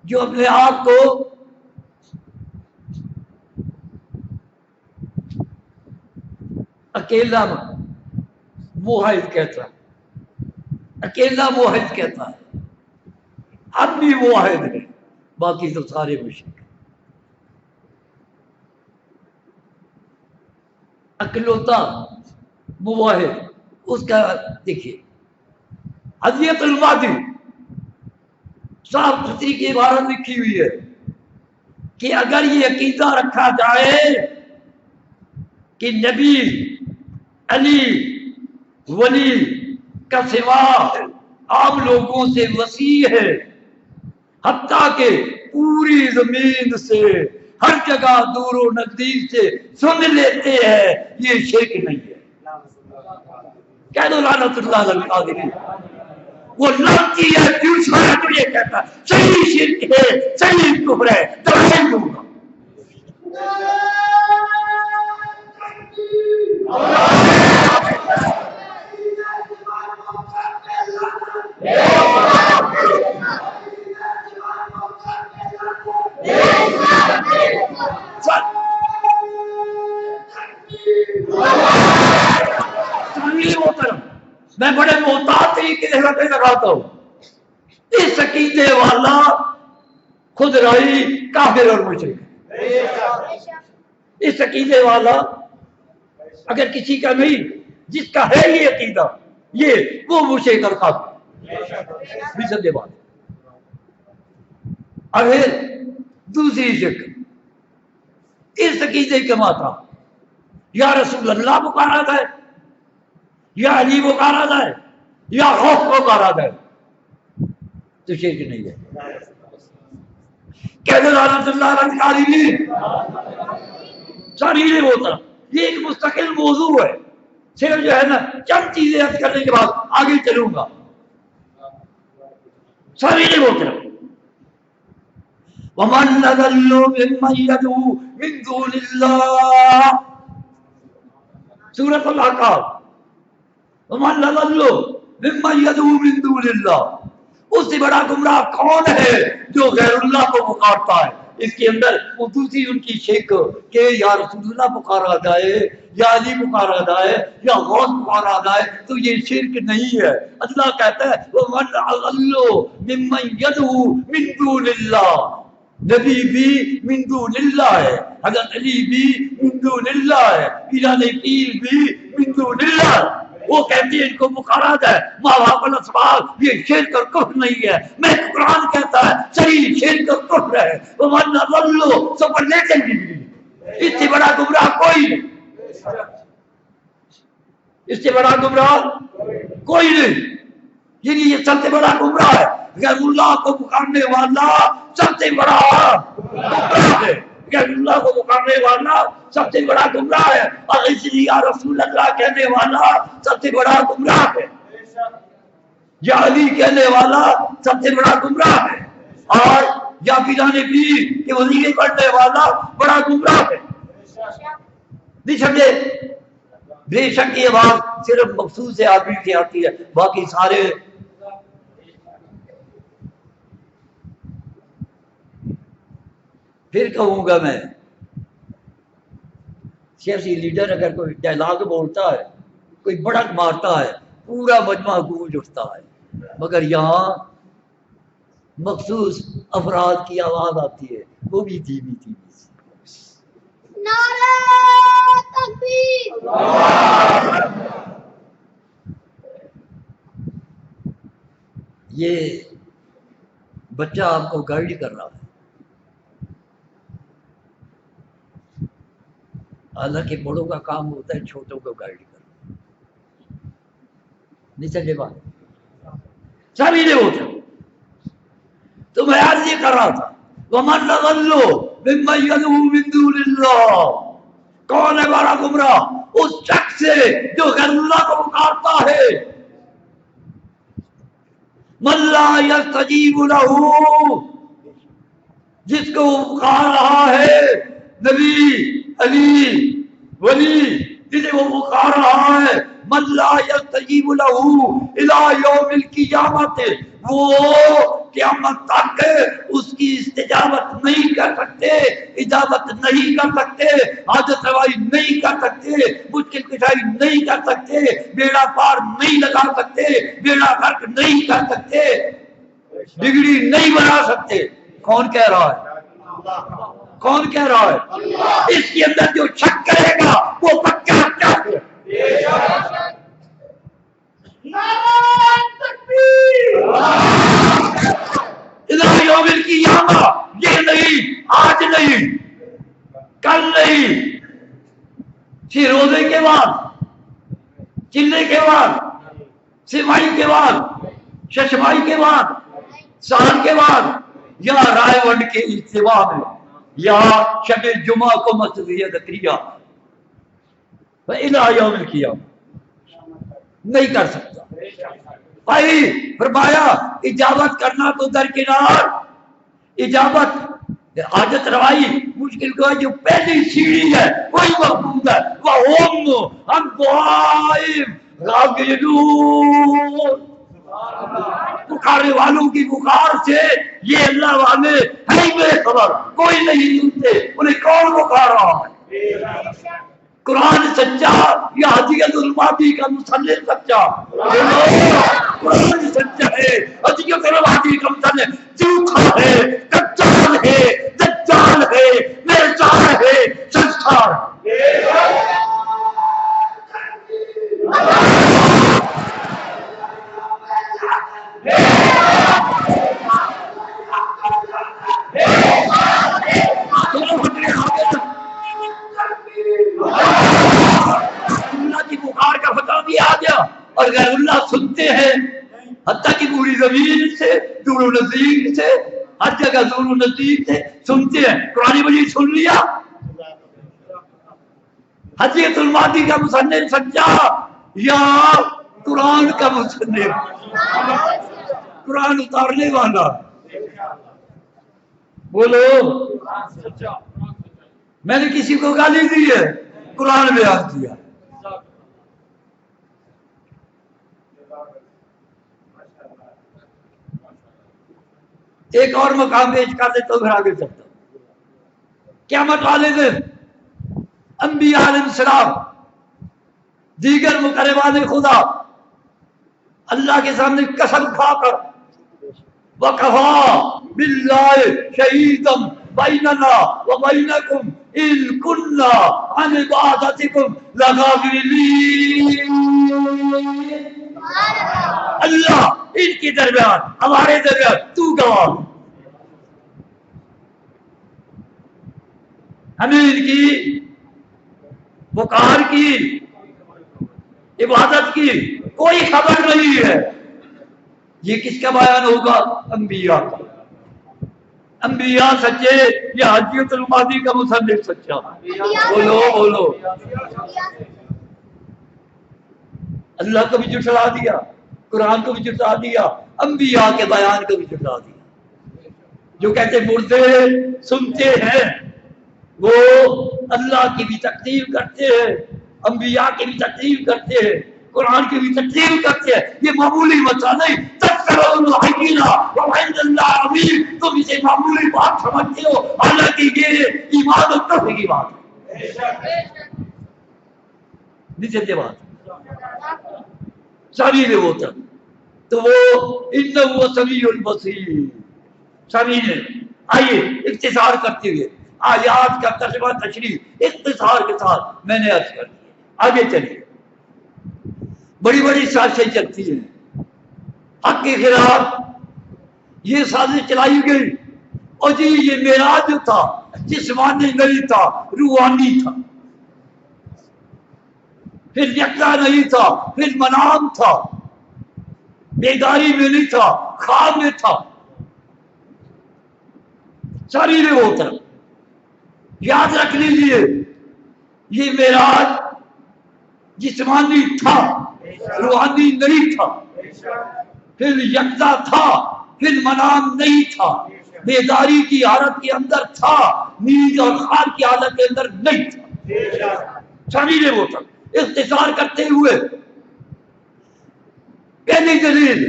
جو اپنے آپ کو اکیلا موحد کہتا ہے، اکیلا موحد کہتا ہے، ہم بھی موحد ہیں باقی تو سارے مشرک، اکلوتا موحد، اس کا دیکھیے حضیت المادی صاحب ستری کی عبارت لکھی ہوئی ہے کہ اگر یہ عقیدہ رکھا جائے کہ نبی علی ولی کا سوا عام لوگوں سے وسیع ہے، حتیٰ کہ پوری زمین سے ہر جگہ دور و نزدیک سے سن لیتے ہیں، یہ شرک نہیں ہے، کہہ دو لعنت اللہ علی القادرین، وہ لانتی ہے دوسرا تو یہ کہتا ہے صحیح شرک ہے، صحیح کفر ہے، تو نہیں دوں گا۔ میں بڑے محتاط طریقے سے رکھے لگاتا ہوں، اس عقیدے والا خود رائی کافر اور مشرک، اس عقیدے والا اگر کسی کا نہیں، جس کا ہے یہ عقیدہ یہ وہ مشرک اور کافر بھی سمجھے بات۔ اور پھر دوسری شرک اس عقیدے کے ماتا یا رسول اللہ پکارا جائے، یا علی پکارا جائے، یا خوف پکارا جائے، تو شرک نہیں ہے، کہتے لعنت اللہ علی القادرین، ساری نہیں ہوتا، یہ ایک مستقل موضوع ہے، صرف جو ہے نا چند چیزیں عرض کرنے کے بعد آگے چلوں گا، ساری نہیں ہوتا۔ وَمَنْ أَضَلُّ مِمَّن يَدْعُو مِن دُونِ اللَّهِ، سورۃ الاحقاف، وَمَنْ أَضَلُّ مِمَّن يَدْعُو مِن دُونِ اللَّهِ، اس سے بڑا گمراہ کون ہے جو غیر اللہ کو پکارتا ہے؟ اس کے اندر وہ دوسری ان کی شرک کہ یا رسول اللہ پکارا جائے، یا علی پکارا جائے، یا غوث پکارا جائے، تو یہ شرک نہیں ہے۔ اللہ کہتا ہے وَمَنْ أَضَلُّ مِمَّن يَدْعُو مِن دُونِ اللَّهِ، نبی بھی من دون اللہ ہے، حضرت علی بھی من دون اللہ ہے، پیران پیر بھی من دون اللہ ہے، وہ کہتی ہے ان کو بخارات ہے، ماں باپ الاسباب، یہ شرک اور کفر نہیں ہے۔ میں قرآن کہتا ہے صحیح شرک اور کفر ہے۔ ومن اضل سپرلیٹن ڈگری، اس سے بڑا گمراہ کوئی نہیں، اس سے بڑا گمراہ کوئی نہیں۔ یعنی یہ سب سے بڑا گمراہ ہے، غیر اللہ کو پکارنے والا سب سے بڑا گمراہ ہے، غیر اللہ کو پکارنے والا سب سے بڑا گمراہ ہے، اور اس لیے یا رسول اللہ کہنے والا سب سے بڑا گمراہ ہے، یا علی کہنے والا سب سے بڑا گمراہ ہے، اور یا فلانے پیر کے وظیفے پڑھنے والا بڑا گمراہ ہے۔ نہیں سمجھے؟ بے شک یہ بات صرف مخصوص آدمی سے آتی ہے، باقی سارے پھر کہوں گا میں، سیاسی لیڈر اگر کوئی ڈائلاگ بولتا ہے، کوئی بڑک مارتا ہے، پورا مجمع گونج اٹھتا ہے، مگر یہاں مخصوص افراد کی آواز آتی ہے، وہ بھی دھیمی دھیمی سی۔ نعرہ تکبیر، یہ بچہ آپ کو گائیڈ کر رہا ہے، حالانکہ بڑوں کا کام ہوتا ہے چھوٹوں کو گائیڈ کرنا۔ نہیں سمجھے بات؟ سبھی نے ہوتا تو میں آج یہ کر رہا تھا، وَمَنْ أَضَلُّ مِمَّن يَدْعُو مِن دُونِ اللَّهِ، کون ہے بڑا گمراہ؟ اس شخص سے جو غیر اللہ کو پکارتا ہے، مَن لَا يَسْتَجِيبُ لَهُ، جس کو وہ پکار رہا ہے، نبی، علی، ولی، جسے وہ پکار رہا ہے، مَن لَا يَسْتَجِيبُ لَهُ إِلَى يَوْمِ الْقِيَامَةِ، وہ قیامت تک اس کی استجابت نہیں کر سکتے، اجابت نہیں کر سکتے، حاجت روائی نہیں کر سکتے، مشکل کشائی نہیں کر سکتے، بیڑا پار نہیں لگا سکتے، بیڑا غرق نہیں کر سکتے، بگڑی نہیں بنا سکتے۔ کون کہہ رہا ہے؟ کون کہہ رہا ہے؟ اس کے اندر جو شک کرے گا وہ پکا کافر ہے۔ نعرہ تکبیر، الہ یوم القیامہ، یہ نہیں، آج نہیں، کل نہیں، پھر روزے کے بعد، چلنے کے بعد، سمائی کے بعد، ششمائی کے بعد، سال کے بعد، یا رائے ونڈ کے اجتماع میں، یا شب جمعہ کو مسجد زکریا، الہ یوم القیامہ نہیں کر سکتا۔ بھائی فرمایا اجابت کرنا تو درکنار، اجابت حاجت روائی مشکل کو جو پہلی سیڑھی ہے وہی محمود ہے، وَهُمْ عَنْ دُعَائِهِمْ غَافِلُونَ، پکارنے والوں کی پکار سے یہ اللہ والے ہیں بے خبر، کوئی نہیں سنتے انہیں کون پکار رہا ہے۔ قرآن سچا یا حدیث المادی کا مصنف سچا؟ قرآن سچا ہے، حدیث المادی کا مصنف جھوٹا ہے، دجال ہے، دجال ہے، میرجال ہے، سنسار اللہ کی بخار کا فتح بھی آ گیا، اور غیر اللہ سنتے ہیں، حتیٰ کہ پوری زمین سے دور و نزدیک سے ہر جگہ دور و نزدیک سے سنتے ہیں۔ قرآن مجید سن لیا، حدیث المادی کا مصنف سچا یا قرآن کا مصنف، قرآن اتارنے والا؟ بولو، میں نے کسی کو گالی دی ہے؟ قرآن میں آج دیا۔ ایک اور مقام پیش کر دے تو پھر آگے چلتا ہوں۔ قیامت والے دن انبیاء علیہ السلام، دیگر مقربان خدا اللہ کے سامنے قسم کھا کر وَقَفَا بِاللَّهِ شَهِيدًا بَيْنَنَا وَبَيْنَكُمْ ان کننا عن عبادتکم لغافلین. اللہ ان کے درمیان ہمارے درمیان تو گواہ. ہمیں ان کی پکار کی عبادت کی کوئی خبر نہیں ہے. یہ کس کا بیان ہوگا؟ انبیاء کا. انبیاء سچے یا حجیت المادی کا مصنف سچا؟ بولو بولو. اللہ کو بھی جھٹلا دیا, قرآن کو بھی جھٹلا دیا, انبیاء کے بیان کو بھی جھٹلا دیا. جو کہتے مردے سنتے ہیں وہ اللہ کی بھی تکذیب کرتے ہیں, انبیاء کی بھی تکذیب کرتے ہیں, قرآن کی بھی تکذیب کرتے ہیں. یہ معمولی مسئلہ نہیں. تم اسے معمولی بات سمجھتے ہو, حالانکہ یہ ایمان اور توحید کی بات ہے. نیچے بات سبھی نے ہوتا تو وہ انه سمیع البصیر. سبھی نے آئیے اختصار کرتے ہوئے آیات کا ترجمہ تشریح اختصار کے ساتھ میں نے عرض کر دیا. آگے چلیے. بڑی بڑی سازشیں چلتی ہیں حق کے خلاف. یہ سازش چلائی گئی اور جی یہ معراج جو تھا جسمانی نہیں تھا, روحانی تھا. پھر یکتا نہیں تھا, پھر منام تھا, بیداری میں نہیں تھا, خواب میں تھا. ساری نے وہ طرف یاد رکھ لیجیے. یہ معراج جسمانی تھا, روحانی نہیں تھا. پھر یکتا تھا, پھر منام نہیں تھا, بیداری کی حالت کے اندر تھا, نیند اور خواب کی حالت کے اندر نہیں تھا. ساری نے وہ طرف اختصار کرتے ہوئے پہلی دلیل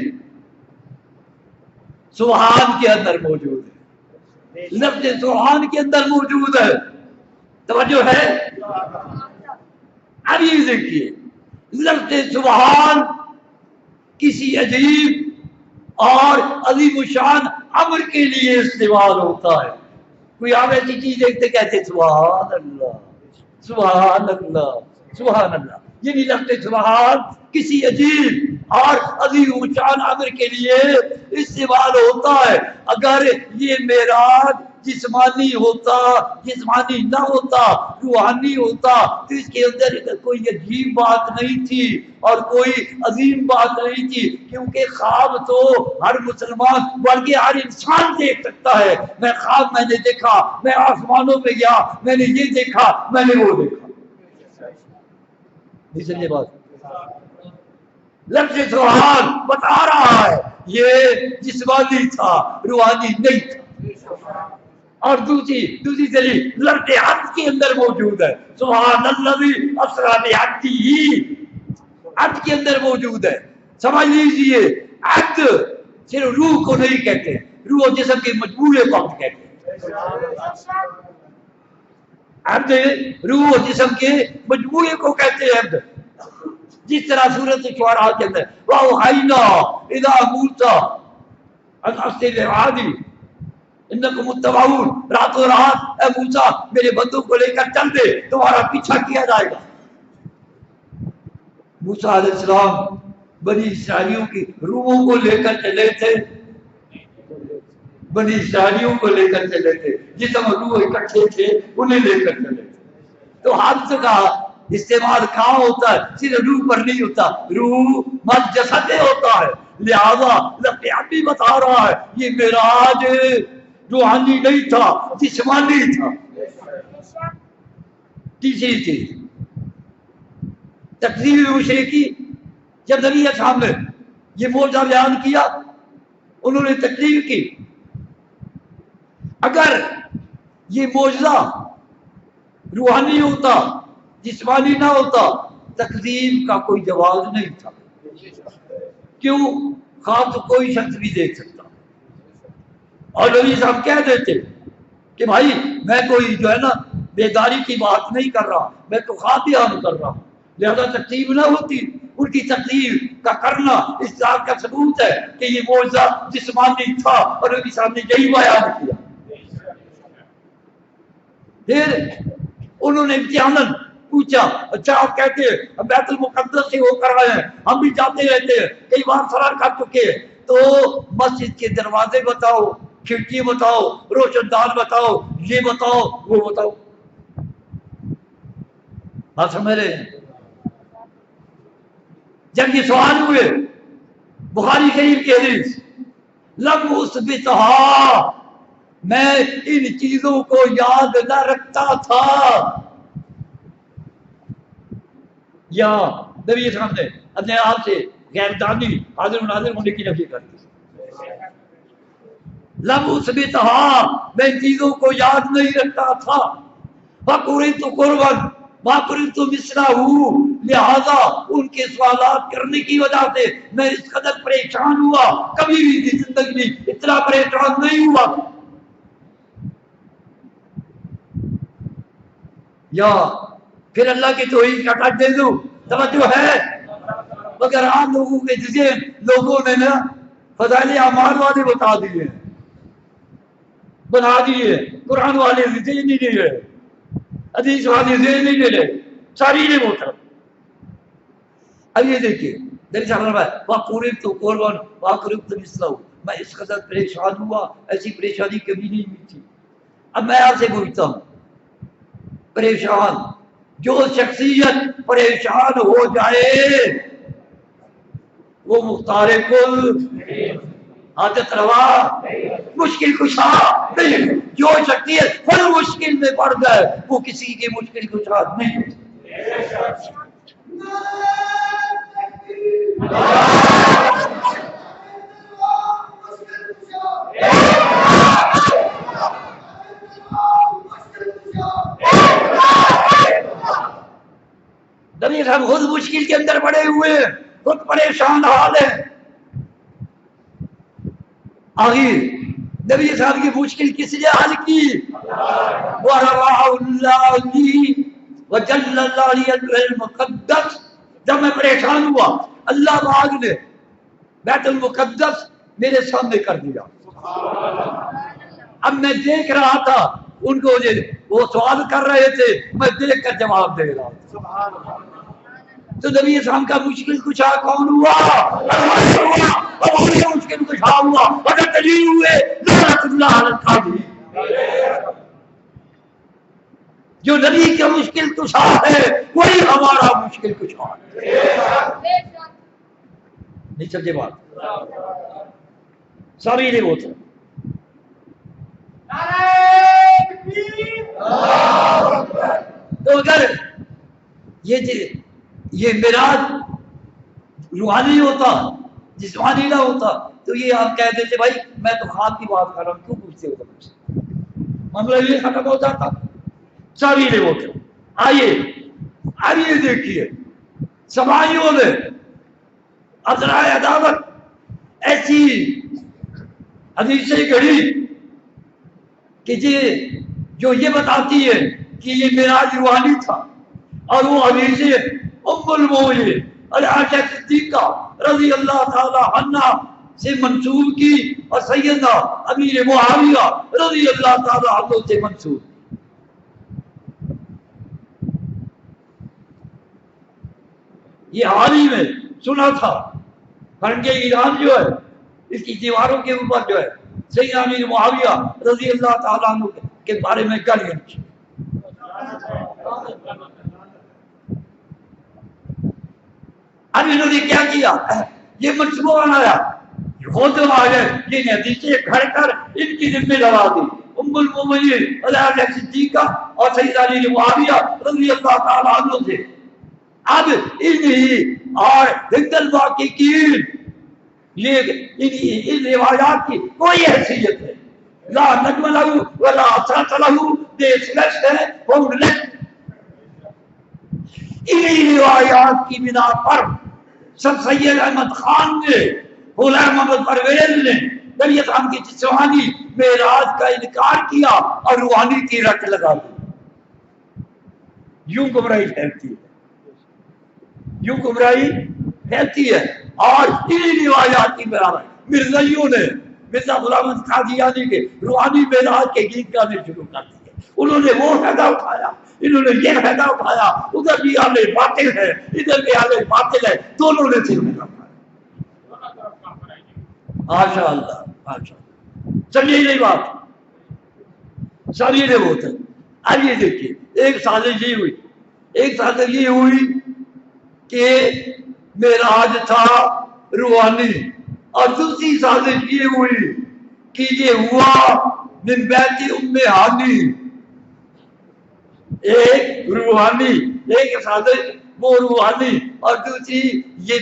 سبحان کے اندر موجود ہے. لفظ سبحان کے اندر موجود ہے. توجہ ہے. اب یہ دیکھیے لفظ سبحان کسی عجیب اور عظیم الشان امر کے لیے استعمال ہوتا ہے. کوئی آپ ایسی چیز دیکھتے کہتے سبحان اللہ سبحان اللہ سبحان اللہ. یعنی لفظ سبحان کسی عجیب اور عظیم الشان امر کے لیے استعمال ہوتا ہے. اگر یہ معراج جسمانی ہوتا, جسمانی نہ ہوتا, روحانی ہوتا تو اس کے اندر کوئی عجیب بات نہیں تھی اور کوئی عظیم بات نہیں تھی, کیونکہ خواب تو ہر مسلمان بلکہ ہر انسان دیکھ سکتا ہے. میں خواب میں نے دیکھا, میں آسمانوں میں گیا, میں نے یہ دیکھا, میں نے وہ دیکھا. یہ بات لفظ سبحان بتا رہا ہے یہ جسمانی تھا, روحانی نہیں تھا. اور دوسری دلیل لفظ عبد کے اندر موجود ہے. سبحان الذی اسری بعبدہ عبد کے اندر موجود ہے. سمجھ لیجیے عبد صرف روح کو نہیں کہتے, روح و جسم کے مجموعے کو عبد کہتے ہیں. عبد روح و جسم کے مجموعے کو کہتے ہیں عبد. جس طرح سورۃ شعراء کے اندر وَأَوْحَيْنَا إِلَىٰ مُوسَىٰ أَنْ أَسْرِ بِعِبَادِي إِنَّكُمْ مُتَّبَعُونَ. راتوں رات اے موسیٰ میرے بندوں کو لے کر چل دے, تمہارا پیچھا کیا جائے گا. موسیٰ علیہ السلام بنی اسرائیلیوں کی روحوں کو لے کر چلے تھے, بنی اسرائیلیوں کو لے کر چلے تھے, جسم روح اکٹھے تھے انہیں لے کر چلے تھے. تو حد کا استعمال کہاں ہوتا ہے؟ صرف روح پر نہیں ہوتا, روح مد جسد ہوتا ہے. لہذا لفظ عبد بتا رہا ہے یہ معراج روحانی نہیں تھا, جسمانی تھا. تیسری چیز تکذیب مشرکی. جب نبی اکرم نے یہ معجزہ بیان کیا انہوں نے تکذیب کی. اگر یہ معجزہ روحانی ہوتا, جسمانی نہ ہوتا, تکذیب کا کوئی جواز نہیں تھا. کیوں؟ خواب تو کوئی شخص بھی دیکھ سکتا. اور نبی صاحب کہہ دیتے کہ بھائی میں کوئی جو ہے نا بیداری کی بات نہیں کر رہا, میں تو خواب بیان کر رہا ہوں, لہذا تکذیب نہ ہوتی. ان کی تکذیب کا کرنا اس بات کا ثبوت ہے کہ یہ معجزہ جسمانی تھا اور نبی صاحب نے یہی بیان کیا. پھر انہوں نے امتحاناً پوچھا اچھا آپ کہتے ہیں ہم بیت المقدس سے ہو کر آئے ہیں، ہم بھی جاتے رہتے ہیں، کئی بار فرار کر چکے ہیں، تو مسجد کے دروازے بتاؤ، کھڑکی بتاؤ، روشن دان بتاؤ، یہ بتاؤ وہ بتاؤ. بات سمجھ رہے ہیں؟ جب یہ سوال ہوئے بخاری شریف کی حدیث لم اثبتها، میں ان چیزوں کو یاد نہ رکھتا تھا، یا نبی صلی اللہ علیہ وسلم نے اپنے آپ سے غیر دانی حاضر و ناظر ہونے کی نفی کر دی. لم اثبتها، میں ان چیزوں کو یاد نہیں رکھتا تھا، فقرت قربا وقرت مثلہ، لہذا ان کے سوالات کرنے کی وجہ سے میں اس قدر پریشان ہوا، کبھی بھی زندگی میں اتنا پریشان نہیں ہوا. یا پھر اللہ کی توحید کا ٹچ دے دوں، توجہ ہے؟ مگر عام لوگوں کے جسے لوگوں نے نا فضائل اعمال والے بتا دیے، بنا دیے، قرآن والے ذہن نہیں لے رہے، حدیث والے ذہن نہیں لے رہے، ساری نے بوتا. اب یہ دیکھیے میرے سامنے ہے وقربت قربا وقربت مثلہ، میں اس قدر پریشان ہوا، ایسی پریشانی کبھی نہیں ہوئی تھی. اب میں آپ سے پوچھتا ہوں، پریشان جو شخصیت پریشان ہو جائے وہ مختار کل حاجت روا مشکل کشا نہیں. جو شخصیت ہر مشکل میں پڑ جائے وہ کسی کی مشکل کشا نہیں ہوتی. نبی صاحب خود مشکل کے اندر پڑے ہوئے ہیں، خود پریشان حال ہے. آخر نبی صاحب کی مشکل کس نے حل کی؟ وَرَوَعَ اللَّهُ لِي وَجَلَّ اللَّهُ لِي الْمُقَدَّسِ، جب میں پریشان ہوا اللہ پاک نے بیت المقدس میرے سامنے کر دیا. اب میں دیکھ رہا تھا ان کو، وہ سوال کر رہے تھے، میں دیکھ کر جواب دے رہا تھا. تو نبی اسلام کا مشکل کشا کون ہوا؟ مشکل کشا ہوا اگر دلیل ہوئے لعنت اللہ علی الکاذبین. جو نبی کا مشکل کشا ہے وہی ہمارا مشکل کشا ہے. نہیں سمجھے بات؟ سبھی نے وہ تھا. تو اگر یہ معراج روحانی ہوتا، جسمانی نہ ہوتا تو یہ آپ کہہ دیتے بھائی میں تو خواب کی بات کر رہا ہوں، کیوں پوچھتے ہو مجھ سے؟ معاملہ یہ ختم ہو جاتا. سبھی نے وہ کیا. آئیے دیکھیے سمائیوں نے ازرائے عداوت ایسی حدیثیں گھڑی کہ جو یہ بتاتی ہے کہ یہ معراج روحانی تھا، اور وہ حدیثیں ام المومنین عائشہ صدیقہ رضی اللہ تعالی عنہا سے منسوب کی اور سیدنا امیر معاویہ رضی اللہ تعالی عنہ سے منسوب. یہ حال ہی میں سنا تھا فرنگ ایران جو ہے اس کی دیواروں کے اوپر جو ہے سیدنا امیر معاویہ رضی اللہ تعالی عنہ کے بارے میں گالیاں کی. اب انہوں نے کیا کیا؟ یہ منصوبہ بنایا، وہ جو آ گئے یہ حدیثیں گھڑ کر ان کی ذمہ لگا دی ام المومنین عائشہ صدیقہ اور سیدنا علی معاویہ رضی اللہ تعالی عنہ سے. اب انہی اور ہند الواقعین یہ ان روایات کی کوئی حیثیت ہے لا نجم لہو ولا اثرت لہو، دیسلش ہے فاؤنڈلیس. انہی روایات کی بنا پر سب سید احمد خان نے، غلام محمد پرویز نے نبی اسلام کی جسمانی معراج کا انکار کیا اور روحانی کی رٹ لگا دی. یوں گمراہی پھیلتی ہے، یوں گمراہی پھیلتی ہے. اور انہی روایات کی برابر مرزائیوں نے مرزا غلام احمد قادیانی کے روحانی معراج کے گیت گانے شروع کر دیے. انہوں نے وہ فائدہ اٹھایا، انہوں نے یہ فائدہ اٹھایا، ادھر بھی آلے باطل ہے ادھر بھی آلے باطل ہے، دونوں نے صرف فائدہ اٹھایا۔ ماشاء اللہ ماشاء اللہ، سمجھے نہیں بات، سمجھے وہ تھا۔ اب یہ دیکھیے ایک سازش یہ ہوئی، ایک سازش یہ ہوئی کہ معراج تھا روحانی، اور دوسری سازش یہ ہوئی کہ یہ ہوا من بیت ام ہانی، ایک روحانی، ایک سازش وہ روحانی، اور دوسری یہ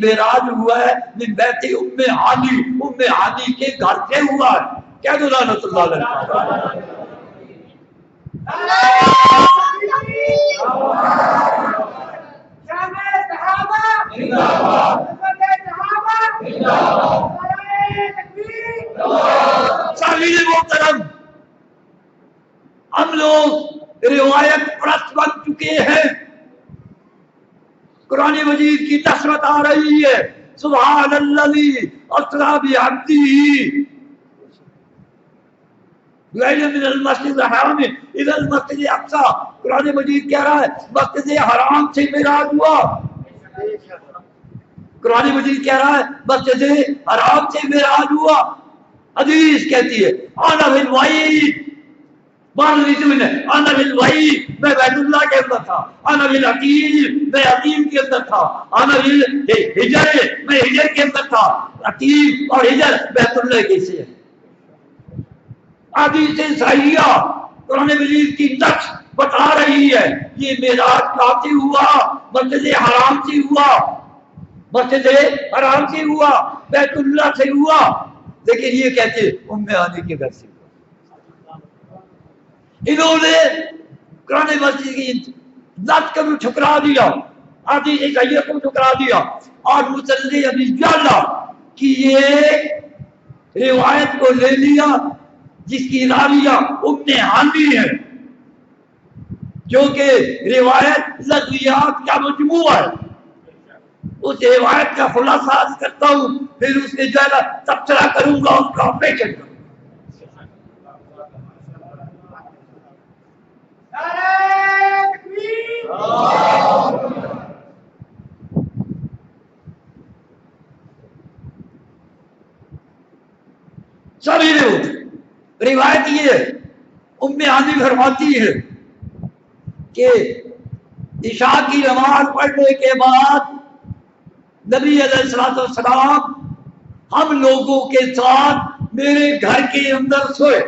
معراج ہوا ہے من بیت ام ہانی، ام ہانی کے گھر سے ہوا ہے۔ کہہ دو لعنت اللہ علیہ۔ سامعین محترم، ہم لوگ روایت پرست بن چکے ہیں، قرآن مجید کی نصرت آ رہی ہے، سبحان الذی اسری بعبدہ من المسجد الحرام الى المسجد الاقصی، قرآن مجید کہہ رہا ہے مسجد حرام سے معراج ہوا، قرآن مجید کہہ رہا ہے مسجد حرام سے معراج ہوا۔ حدیث کہتی ہے انا بالوحی، انا بالوحی، میں بیت اللہ کے اندر تھا، انا بالعقیم، میں عقیم کے اندر تھا، انا بالحجر، میں حجر کے اندر تھا، عقیم اور حجر بیت اللہ کے سے۔ حدیث صحیحہ قرآن مجید کی نقش بتا رہی ہے یہ معراج کہاں سے ہوا؟ مسجد حرام سے ہوا، مسجد حرام سے ہوا، بیت اللہ سے ہوا، لیکن یہ کہتے ام ہانی کے گھر سے ہوا۔ انہوں نے قرآن مجید کی نقش کو بھی ٹھکرا دیا، حدیث صحیحہ کو ٹھکرا دیا، اور مصنف ابی یعلا کی یہ روایت کو لے لیا جس کی راویہ ام ہانی ہے، جو کہ روایت لغویات کا مجموعہ ہے۔ اس روایت کا خلاصہ کرتا ہوں، پھر اس کے جو ہے تبصرہ کروں گا، اس کا آپریشن کروں گا۔ سبھی نے ہوتے روایت یہ ہے، ام ہانی فرماتی ہے کہ عشاء کی نماز پڑھنے کے بعد نبی علیہ السلام ہم لوگوں کے ساتھ میرے گھر کے اندر سوئے۔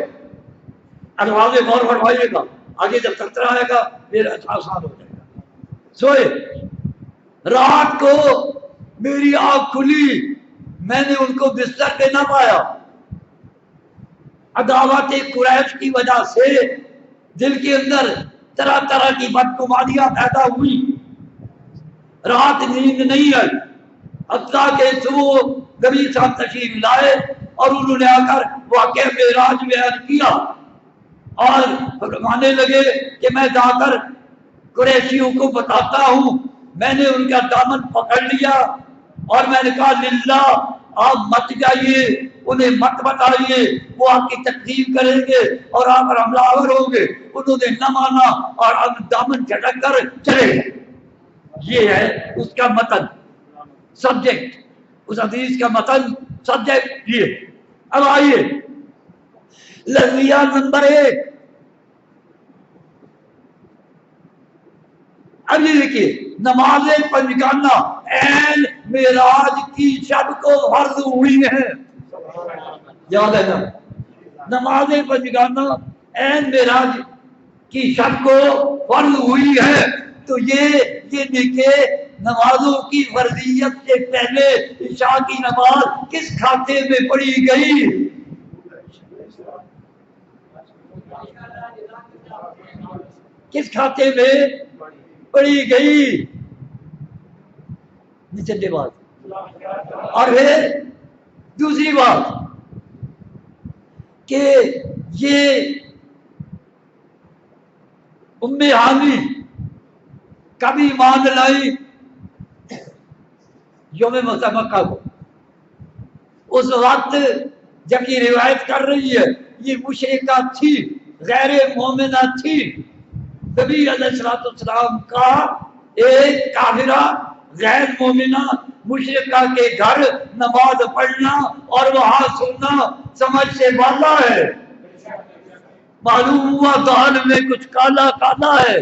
الفاظ غور فرمائیے گا، آگے جب تذکرہ آئے گا پھر آسان ہو جائے گا۔ سوئے، رات کو میری آنکھ کھلی، میں نے ان کو بستر پہ نہ پایا، عداوت قریش کی وجہ سے دل کے اندر طرح طرح کی بدگمانیاں پیدا ہوئی، رات نیند نہیں آئی، حتیٰ کہ صبح نبی صاحب تشریف لائے اور انہوں نے آ کر واقعہ معراج بیان کیا اور فرمانے لگے کہ میں جا کر قریشیوں کو بتاتا ہوں، میں نے ان کا دامن پکڑ لیا اور میں نے کہا للہ آپ مت جائیے، انہیں مت بتائیے، وہ آپ کی تکذیب کریں گے اور آپ پر حملہ آور ہوں گے۔ انہوں نے نہ مانا اور اب دامن جھٹک کر چلے گئے۔ یہ ہے اس کا متن، سبجیکٹ، اس حدیث کا متن سبجیکٹ یہ۔ اب آئیے لغویہ نمبر 1، اب یہ دیکھیے نماز پنجگانہ عین معراج کی شب کو فرض ہوئی ہے، یاد ہے نا؟ نماز پنجگانہ عین معراج کی شب کو فرض ہوئی ہے، تو یہ دیکھیں نمازوں کی فرضیت سے پہلے عشاء کی نماز کس کھاتے میں پڑھی گئی؟ کس کھاتے میں پڑھی گئی؟ نچلی بات۔ اور پھر دوسری بات کہ یہ ام ہانی کبھی مان لائی یوم مکہ کو، اس وقت جب یہ روایت کر رہی ہے یہ مشرکہ تھی، غیر مومنہ تھی. نبی علیہ السلام کا ایک کافرہ غیر مومنہ مشرکہ کے گھر نماز پڑھنا اور وہاں سننا سمجھ سے بالا ہے. معلوم ہوا دال میں کچھ کالا کالا ہے.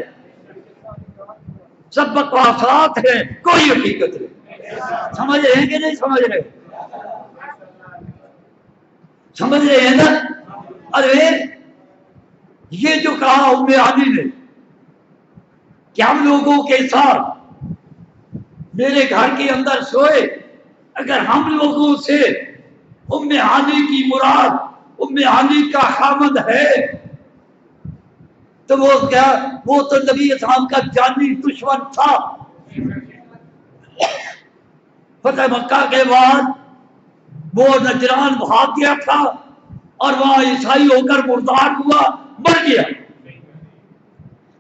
سب بکواسات ہیں, کوئی حقیقت نہیں. سمجھ رہے ہیں کہ نہیں سمجھ رہے؟ سمجھ رہے ہیں نا؟ ارے یہ جو کہا ام علی نے کہ ہم لوگوں کے ساتھ میرے گھر کے اندر سوئے, اگر ہم لوگوں سے ام علی کی مراد ام علی کا خامد ہے تو وہ کیا, وہ تو نبی اسلام کا جانی دشمن تھا. فتح مکہ کے بعد وہ نجران بھاگ گیا تھا اور وہاں عیسائی ہو کر مردار ہوا, مر گیا.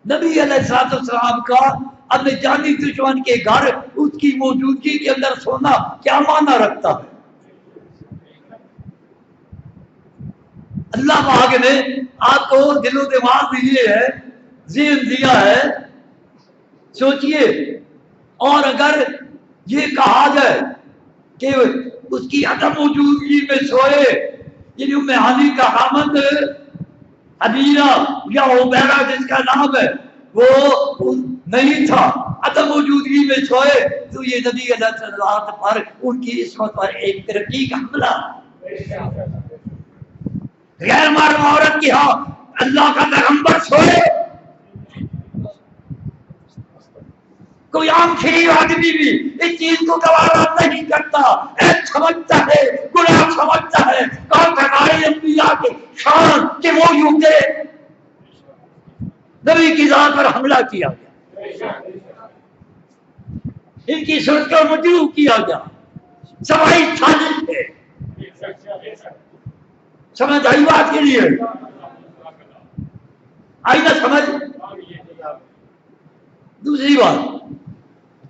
نبی علیہ السلام کا اپنے جانی دشمن کے گھر اس کی موجودگی کے اندر سونا کیا معنی رکھتا ہے؟ اللہ پاک نے آپ کو دل و دماغ دیے ہے, ذہن دیا ہے, سوچئے. اور اگر یہ کہا جائے کہ اس کی عدم موجودگی میں سوئے, یعنی ام علی کا خامد حبیرہ یا عبیرہ جس کا نام ہے وہ نہیں تھا, عدم موجودگی میں سوئے, تو یہ نبی علیہ السلام پر ان کی عصمت پر ایک ترقی کا حملہ. غیر محرم عورت کی ہاں اللہ کا پیغمبر سوئے, کوئی عام شریف آدمی بھی اس چیز کو گوارا نہیں کرتا, سمجھتا ہے, گناہ سمجھتا ہے. کون تھکائے انبیاء کے شان کہ وہ یوں کہ نبی کی ذات پر حملہ کیا گیا, ان کی صورت کو مجروح کیا گیا, سوائی سازش ہے. سمجھ آئی بات کے لیے؟ آئی نا سمجھ؟ دوسری بات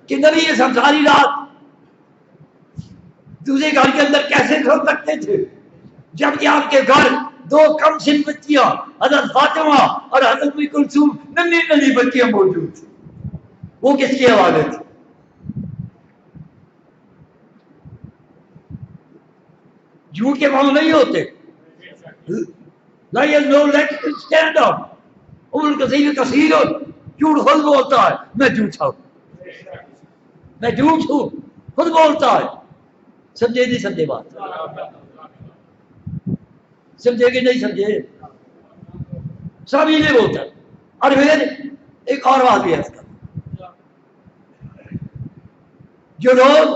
کہ نبی یہ سب ساری رات دوسرے گھر کے اندر کیسے سو سکتے تھے جبکہ آپ کے گھر دو کم سن بچیاں حضرت فاطمہ اور حضرت ام کلثوم ننھی ننھی بچیاں موجود تھیں. وہ کس کے حوالے تھے؟ جھوٹ کے پاؤں نہیں ہوتے. اسٹینڈ اپ عمر کثیر کثیر, جھوٹ خود بولتا ہے میں جھوٹا ہوں, میں جھوٹ ہوں, خود بولتا ہے. سمجھے نہیں سمجھے بات؟ سمجھے کہ نہیں سمجھے؟ سب ہی نہیں بولتا. اور پھر ایک اور بات بھی ہے اس کا, جو لوگ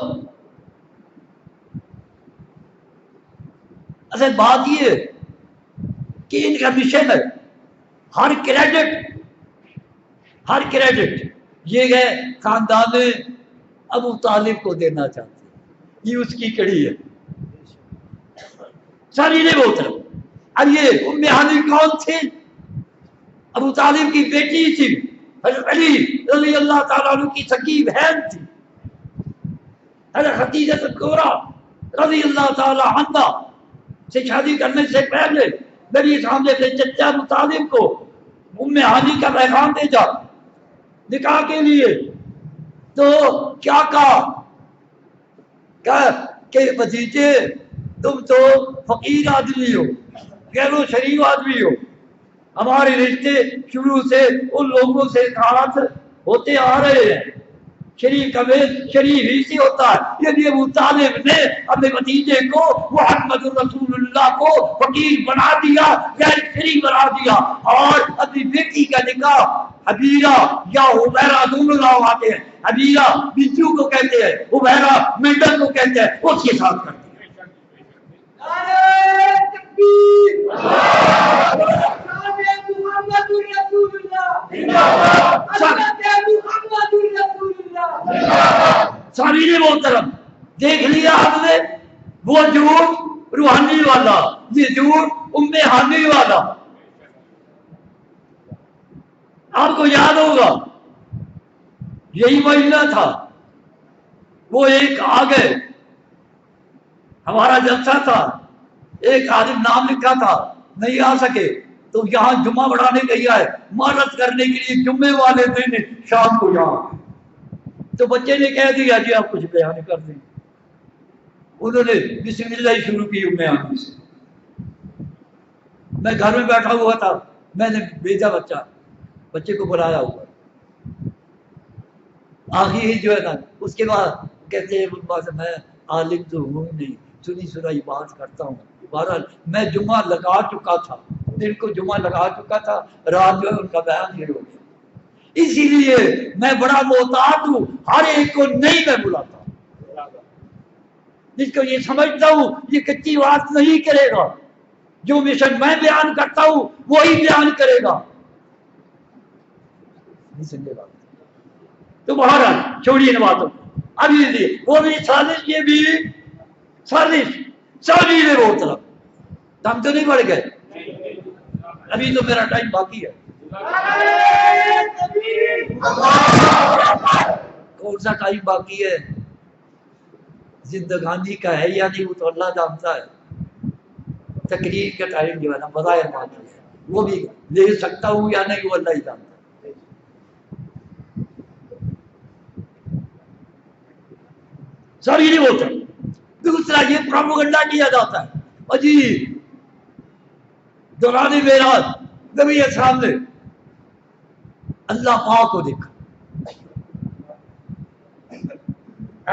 اصل بات یہ ہے کہ ان کا مشن ہے ہر کریڈٹ یہ ہے خاندان ابو طالب کو دینا چاہتے ہیں, یہ اس کی کڑی ہے. ساری نے بولتا. اب یہ ام علی کون تھے؟ ابو طالب کی بیٹی تھی, حضرت علی رضی اللہ تعالیٰ عنہ کی سکی بہن تھی. حضرت خدیجہ کبریٰ رضی اللہ تعالیٰ عنہ سے شادی کرنے سے پہلے نبی صاحب نے اپنے چچا ابو طالب کو ام علی کا پیغام بھیجا نکاح کے لیے. تو کیا کہا کہ بھتیجے تم تو فقیر آدمی ہو, غیر و شریف آدمی ہو, ہمارے رشتے شروع سے ان لوگوں سے ساتھ ہوتے آ رہے ہیں, شریف کا بیت شریف ہی سے ہوتا ہے. یعنی ابو طالب نے اپنے بھتیجے کو محمد رسول اللہ کو فقیر بنا دیا, غیر شریف بنا دیا, اور اپنی بیٹی کا نکاح حبیرہ یا عبیرہ دونوں نام آتے ہیں, حبیرہ بچو کو کہتے ہیں, عبیرہ مینڈل کو کہتے ہیں, اس کے ساتھ کرتے ہیں. نعرہ تکبیر, نعرہ محمد رسول اللہ, نعرہ محمد رسول اللہ. ساری نے محترم دیکھ لیا آپ نے, وہ جھوٹ روحانی والا, یہ جھوٹ ام حانی والا. آپ کو یاد ہوگا یہی مہینہ تھا, وہ ایک آ گئے, ہمارا جلسہ تھا, ایک آدمی نام لکھا تھا نہیں آ سکے, تو یہاں جمعہ بڑھانے گیا ہے مہارت کرنے کے لیے جمعے والے دن شام کو یہاں، تو بچے نے کہہ دیا جی آپ کچھ بیان کر دیں، انہوں نے بسم اللہ شروع کی میں آنے سے، میں گھر میں بیٹھا ہوا تھا، میں نے بھیجا بچے کو بلایا ہوا، آخری جو ہے نا اس کے بعد کہتے ہیں میں عالم تو ہوں نہیں، سنی سنائی بات کرتا ہوں، بہرحال میں جمعہ لگا چکا تھا، دن کو جمعہ لگا چکا تھا، رات جو ہے ان کا بیان شروع ہو گیا، اسی لیے میں بڑا محتاط ہوں، ہر ایک کو نہیں میں بلاتا، جس کو یہ سمجھتا ہوں یہ کچی بات نہیں کرے گا، جو مشن میں بیان کرتا ہوں وہی بیان کرے گا، نہیں سمجھے بات؟ تو بہرحال چھوڑیے ان باتوں، ابھی وہ بھی سازش، یہ بھی سازش، سازش ہے وہ طرف، ہم تو نہیں بڑھ گئے، ابھی تو میرا ٹائم باقی ہے، کون سا ٹائم باقی ہے، زندگانی کا ہے یا نہیں وہ تو اللہ جانتا ہے، تقریر کا ٹائم جو ہے نا بظاہر باقی ہے، وہ بھی لے سکتا ہوں یا نہیں وہ اللہ ہی جانتا ہے۔ سب یہ نہیں بولتا، دوسرا یہ پروپیگنڈا کیا جاتا ہے، اجی دوران معراج نبی اسلام نے اللہ پاک کو دیکھا،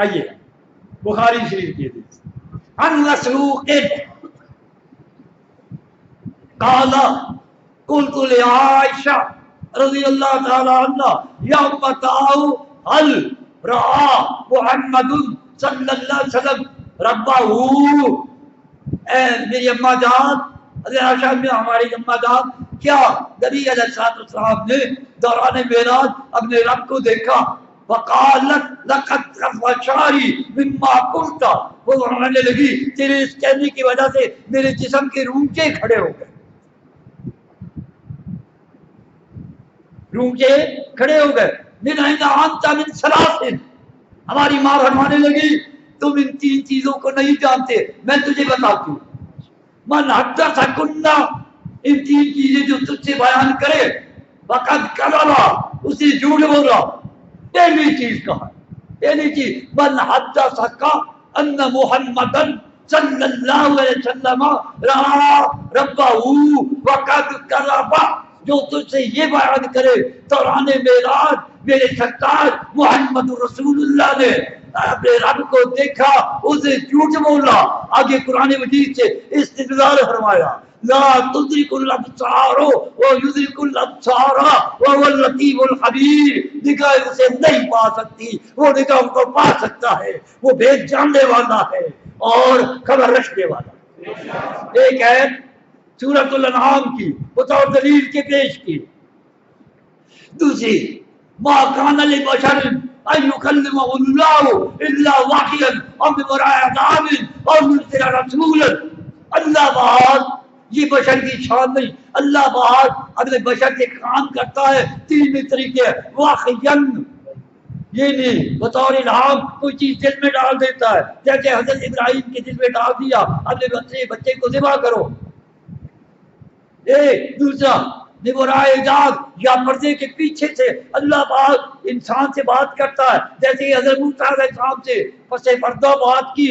آئیے بخاری شریف کی حدیث، ان مسروق قال قلت لعائشہ رضی اللہ تعالی عنہ یا بتاؤ هل رأى محمد صلی اللہ علیہ وسلم ربہ، اے میری اماں جان حضرت عائشہ میں ہماری اماں جان، کیا نبی علیہ السلام نے دوران معراج اپنے رب کو دیکھا؟ وقالت لقد رفع شعری مما قلت، وہ فرمانے لگی تیرے اس کہنے کی وجہ سے میرے جسم کے رونگٹے کھڑے ہو گئے، رونگٹے کھڑے ہو گئے، من عند انت من ثلاث، ہماری ماں فرمانے لگی تم ان تین چیزوں کو نہیں جانتے، میں تجھے بتاتی ہوں، من حدثکن، ان تین چیزیں جو تجھ سے بیان کرے، وقد کذب، اسے جھوٹ بولا، پہلی چیز کہا، پہلی چیز من حدثک ان محمدن صلی اللہ علیہ وسلم رأى ربہ وقد کذب، جو تجھ سے یہ بیان کرے دوران معراج میرے سرکار محمد رسول اللہ نے اپنے رب کو دیکھا، اسے جھوٹ بولا۔ آگے قرآن مجید سے استدلال فرمایا، لا تدرک الابصار ویدرک الابصار وهو اللطیف الخبیر، نگاہ اسے نہیں پا سکتی، وہ نگاہ کو پا سکتا ہے، وہ بھید جاننے والا ہے اور خبر رکھنے والا۔ ایک ہے سورۃ الانعام کی بطور دلیل کے پیش کی، دوسری ما کان لبشر ان یکلمہ اللہ الا وحیا او بوراء حجاب او یرسل رسولا، اللہ بہار یہ بشر کی شان نہیں، اللہ بہار اپنے بشر سے کام کرتا ہے تین طریقے، وحیا یہ نہیں بطور الہام کوئی چیز دل میں ڈال دیتا ہے، جیسے حضرت ابراہیم کے دل میں ڈال دیا اپنے بچے کو ذبح کرو، ایک دوسرا نورائے اعجاز یا پردے کے پیچھے سے اللہ پاک انسان سے بات کرتا ہے، جیسے حضرت موسیٰ علیہ السلام سے پس پردہ بات کی،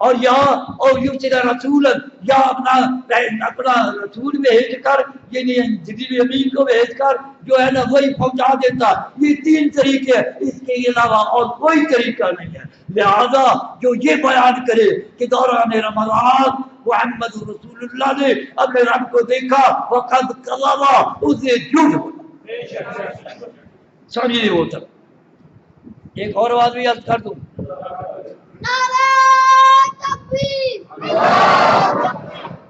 اور یہاں اور یرسل رسولا یا اپنا رسول بھیج کر، یعنی جبریل امین کو بھیج کر جو ہے نا وہی پہنچا دیتا، یہ تین طریقے، اس کے علاوہ اور کوئی طریقہ نہیں ہے، لہذا جو یہ بیان کرے کہ دوران رمضان محمد رسول اللہ نے اپنے رب کو دیکھا وقد کذب، اسے جھوٹ بولا، سمجھیے وہ تک۔ ایک اور بات بھی عرض کر دوں،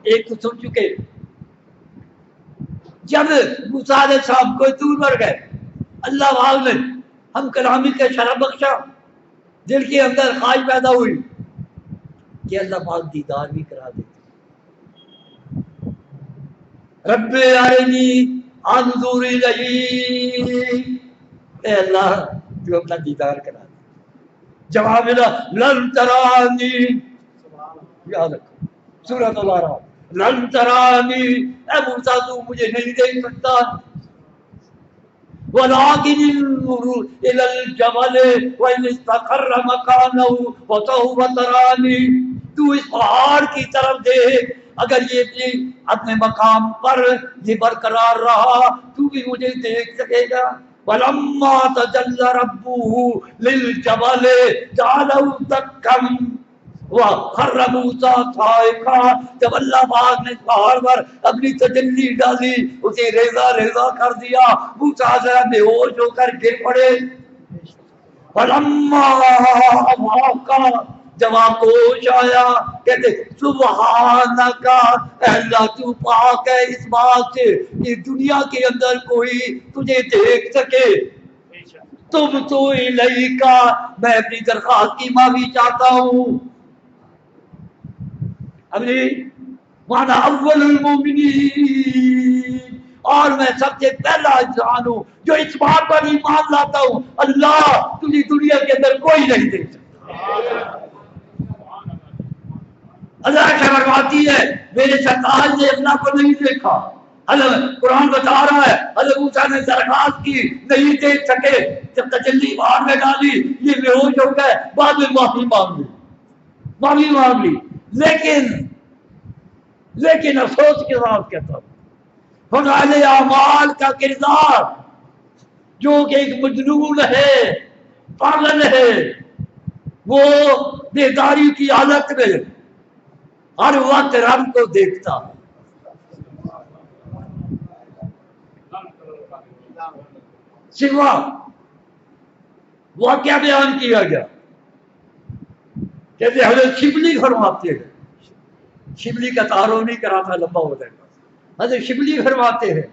ایک تو سن چکے، جب موسیٰ علیہ السلام کوئی دور بڑھ گئے، اللہ پاک نے ہم کلامی کا شرف بخشا، دل کے اندر خواہش پیدا ہوئی کہ اللہ پاک دیدار بھی کرا دیتے، رب ارنی انظر الیک، اے اللہ جو اپنا دیدار کرا دے، جواب ملا لن ترانی، یاد رکھو سورۃ الاعراف، لن ترانی، اے موسیٰ تو مجھے نہیں دیکھ سکتا، ولكن انظر الى الجبل وان استقر مكانه فسوف تراني، تو اس پہاڑ کی طرف دیکھ، اگر یہ بھی اپنے مقام پر یہ برقرار رہا تو بھی مجھے دیکھ سکے گا۔ ولما تجلى ربه للجبل جعله دكا وخر موسیٰ صاعقا، جب اللہ پاک نے پہاڑ پر اپنی تجلی ڈالی اسے ریزہ ریزہ کر دیا، موسیٰ ذرا بے ہوش ہو کر گر پڑے۔ فلما افاق، جب آپ کو ہوش آیا کہتے سبحانک، اے اللہ تو پاک ہے اس بات سے کہ دنیا کے اندر کوئی تجھے دیکھ سکے، تم تو الیکا، میں اپنی درخواست کی معافی چاہتا ہوں۔ ابھی وانا اول المومنین، اور میں سب سے پہلا انسان ہوں جو اس بات پر ایمان لاتا ہوں اللہ تجھے دنیا کے اندر کوئی نہیں دیکھ سکتا۔ اللہ کیا فرماتی ہے میرے سرکار نے اللہ کو نہیں دیکھا، اللہ قرآن بتا رہا ہے حضرت موسیٰ نے درخواست کی نہیں دیکھ سکے، جب تجلی باہر میں ڈالی یہ بے ہوش ہو گئے، بعد میں معافی مانگ لی، لیکن افسوس کے ساتھ کہتا ہوں فضائل اعمال کا کردار جو کہ ایک مجنون ہے، پاگل ہے، وہ بیداری کی حالت میں ہر وقت رب کو دیکھتا ہے۔ سوا واقعہ بیان کیا گیا، کہتے حضرت شبلی فرماتے ہیں، شبلی کا تعارف نہیں کرا تھا لمبا ہو جائے گا، حضرت شبلی فرماتے ہیں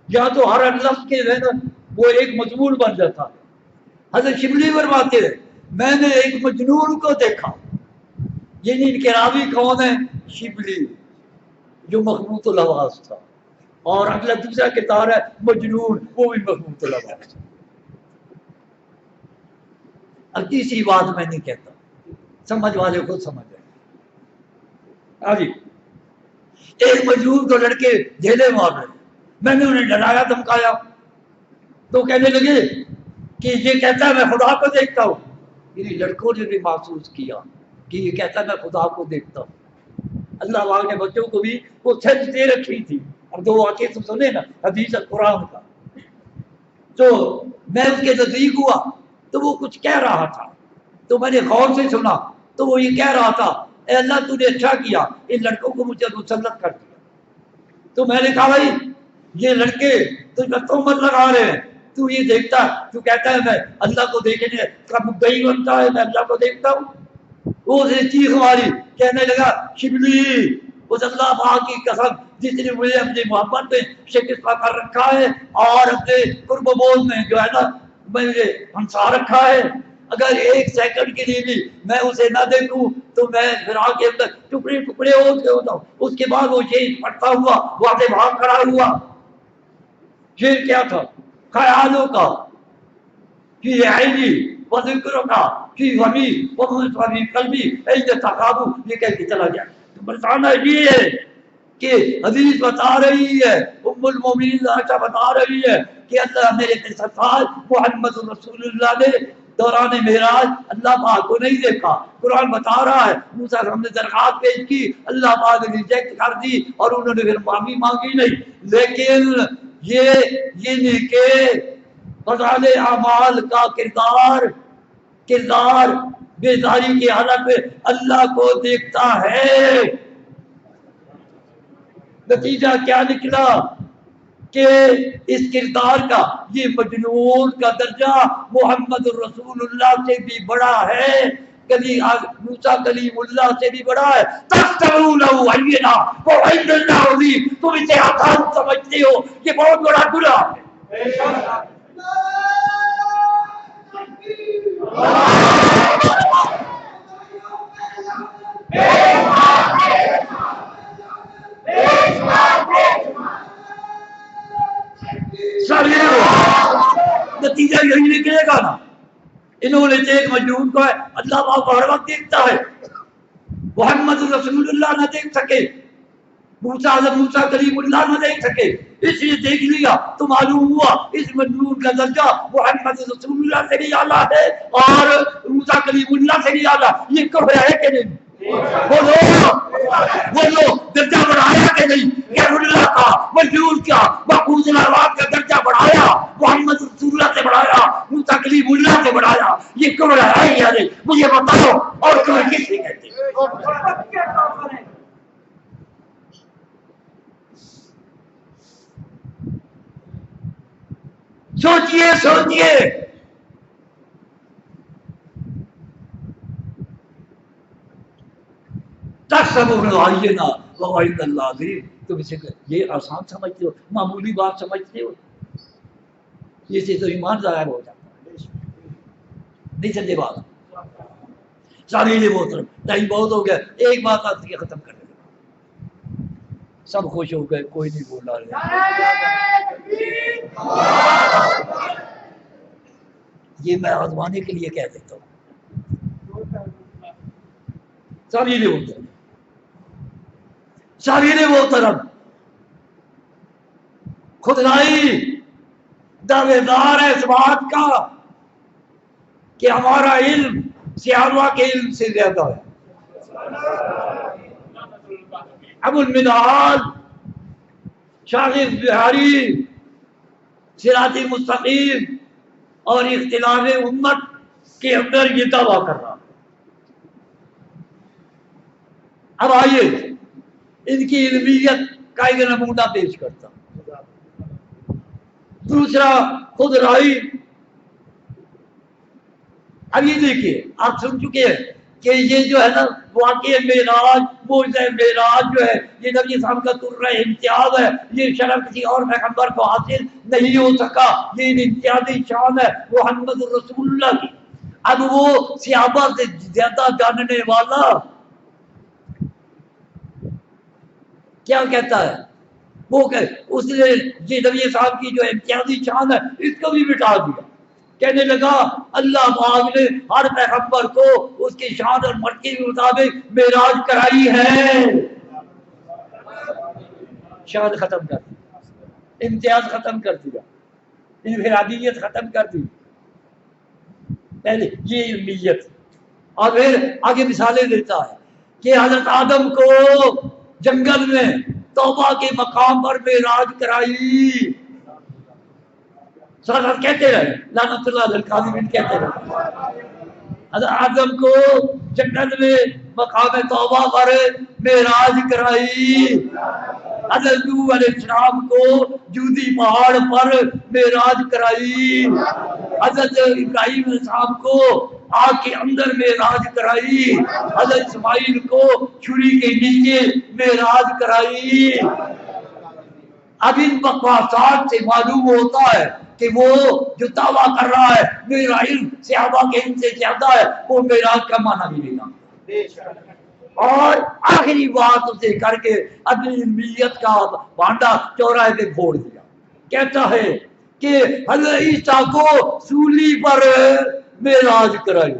یا تو ہر لفظ کے ہے نا وہ ایک مضمون بن جاتا ہے۔ حضرت شبلی فرماتے ہیں میں نے ایک مجنون کو دیکھا، یعنی ان کے راوی کون ہے؟ شبلی جو مخموط الحواس تھا، اور اگلا دوسرا کردار ہے مجنون، وہ بھی مخموط الحواس تھا۔ اب تیسری بات میں نہیں کہتا، سمجھ والے کو سمجھ آئے۔ آجی ایک مجنون کو لڑکے جھیلے مار رہے، میں نے انہیں ڈرایا دھمکایا تو کہنے لگے کہ یہ کہتا ہے میں خدا کو دیکھتا ہوں۔ انہیں لڑکوں نے بھی محسوس کیا کہ یہ کہتا ہے میں خدا کو دیکھتا ہوں۔ اللہ پاک نے بچوں کو بھی وہ سچ دے رکھی تھی۔ اب دو واقعے تو سنے نا حدیث قرآن کا، تو میں اس کے نزدیک ہوا تو وہ کچھ کہہ رہا تھا، تو میں نے غور سے سنا تو وہ یہ کہہ رہا تھا اے اللہ تو نے اچھا کیا ان لڑکوں کو مجھے مسلط کر دیا۔ تو میں نے کہا بھائی یہ لڑکے تجھ پر تہمت لگا رہے ہیں، تو یہ دیکھتا تو کہتا ہے میں اللہ کو دیکھنے کا مدعی بنتا ہے، میں اللہ کو دیکھتا ہوں۔ وہ اسے چیخ ماری، کہنے لگا شبلی اس اللہ پاک کی قسم جس نے مجھے اپنی محبت میں شکستہ کر رکھا ہے اور اپنے قرب و بود میں جو ہے نا مجھے ہنسا رکھا ہے، اگر ایک سیکنڈ کے لیے بھی میں اسے نہ دیکھوں تو میں پھر آگے اندر ٹکڑے ٹکڑے ہو جاؤں۔ اس کے بعد وہ شیر پڑتا ہوا وہاں سے بھاگ کھڑا ہوا۔ شیر کیا تھا؟ خیالوں کا فی عینی و ذکروں کا فی غمی و فی قلبی این تقابو، یہ کہہ کے چلا گیا۔ تو بتانا یہ ہے کہ حدیث بتا رہی ہے، ام المومنین عائشہ بتا رہی ہے کہ اللہ میرے سرکار محمد رسول اللہ نے دوران معراج اللہ پاک کو نہیں دیکھا۔ قرآن بتا رہا ہے موسیٰ ہم نے درخواست پیش کی، اللہ پاک نے ریجیکٹ کر دی اور انہوں نے پھر معافی مانگی نہیں۔ لیکن یہ نہیں کہ فضائل اعمال کا کردار بیداری کی حالت میں اللہ کو دیکھتا ہے۔ نتیجہ کیا نکلا کہ اس کردار کا یہ مجنون کا درجہ محمد رسول اللہ سے بھی بڑا ہے، موسیٰ کلیم اللہ سے بھی بڑا ہے۔ تحسبونه هينا وعند الله عظيم، تم اسے آسان سمجھتے ہو، یہ بہت بڑا گناہ ہے۔ نتیجہ یہی نکلے گا نا، انہوں نے ایک مجنون کو ہے اللہ پاک ہر وقت دیکھتا ہے، محمد رسول اللہ نہ دیکھ سکے موسیٰ کلیم اللہ نہ دیکھ سکے، اس لیے دیکھ لیا تو معلوم ہوا اس مجنون کا درجہ محمد رسول اللہ سے بھی اعلیٰ ہے اور موسیٰ کلیم اللہ سے بھی اعلیٰ۔ یہ کفر ہے کہ نہیں؟ بولو درجہ بڑھایا کہ نہیں؟ کہہ اللہ کا مجنون کیا مقبوض الارواح کا درجہ بڑھایا، محمد رسول اللہ سے بڑھایا، موسیٰ کلیم اللہ سے بڑھایا۔ یہ کفر ہے یا نہیں؟ مجھے بتاؤ، اور کفر کس سے کہتے ہیں؟ سوچئے سوچئے، تصور عینا وعند اللہ عظیم۔ تم اسے یہ آسان سمجھتے ہو، معمولی بات سمجھتے ہو، یہ سے تو ایمان ضائع ہو جاتا ہے۔ نہیں سمجھے بات؟ ساریلے محترم ٹائم بہت ہو گیا، ایک بات آتی ہے ختم کرنے لگا۔ سب خوش ہو گئے، کوئی نہیں بولا رہے۔ یہ میں آزمانے کے لیے کہہ دیتا ہوں۔ ساریلے محترم، ساریلے محترم، خدائی دعوے دار ہے اس بات کا کہ ہمارا علم صحابہ کے علم سے زیادہ ہے۔ ابو المنہال شاغر بہاری صراط مستقیم اور اختلاف امت کے اندر یہ دعویٰ کر رہا۔ اب آئیے ان کی علمیت کا ایک نمونہ پیش کرتا ہوں۔ دوسرا خود رائی۔ اب یہ دیکھیے، آپ سن چکے ہیں کہ یہ جو ہے نا واقعہ معراج، موجزہ معراج جو ہے یہ نبی صاحب کا ترہ امتیاز ہے، یہ شرف کسی اور پیغمبر کو حاصل نہیں ہو سکا، یہ امتیازی شان ہے محمد رسول اللہ کی۔ اب وہ صحابہ سے زیادہ جاننے والا کیا کہتا ہے؟ وہ کہ اس نے یہ نبی صاحب کی جو امتیازی شان ہے اس کو بھی مٹا دیا، کہنے لگا اللہ پاک نے ہر پیغمبر کو اس کی شان اور مرضی کے مطابق معراج کرائی ہے۔ شان ختم کر دی، امتیاز ختم کر دیا، انفرادیت ختم کر دی، پہلے یہ علمیت۔ اور پھر آگے مثالیں دیتا ہے کہ حضرت آدم کو جنگل میں توبہ کے مقام پر معراج کرائی۔ ساتھ کہتے رہے لعنت اللہ علی الکاذبین، کہتے رہے حضرت آدم کو جنت میں مقام توبہ پر معراج کرائی، حضرت نوح علیہ السلام کو جودی پہاڑ پر معراج کرائی، حضرت ابراہیم علیہ السلام کو آگ کے اندر معراج کرائی، حضرت اسماعیل کو چھری کے نیچے معراج کرائی۔ اب ان بکواسات سے معلوم ہوتا ہے کہ وہ جو دعویٰ کر رہا ہے میرا علم صحابہ کے علم سے زیادہ ہے، وہ معراج کا معنی بھی نہیں جانتا۔ اور آخری بات اسے کر کے اپنی علمیت کا بانڈا چوراہے پہ پھوڑ دیا، کہتا ہے کہ حضرت عیسیٰ کو سولی پر معراج کرائی،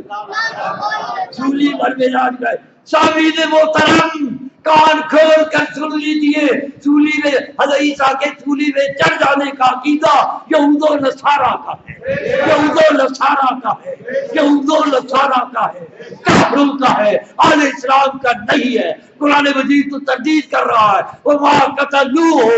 سولی پر معراج کرائی۔ سامعین محترم کان کھول کر سن لیجئے، سولی میں حضرت عیسیٰ کے سولی میں چڑھ جانے کا عقیدہ یہود و نصارہ کا ہے، یہود و نصارہ کا ہے، یہود و نصارہ کا ہے، کافروں کا ہے، اہل اسلام کا نہیں ہے۔ قرآن مجید تو تردید کر رہا ہے وَمَا قَتَلُوهُ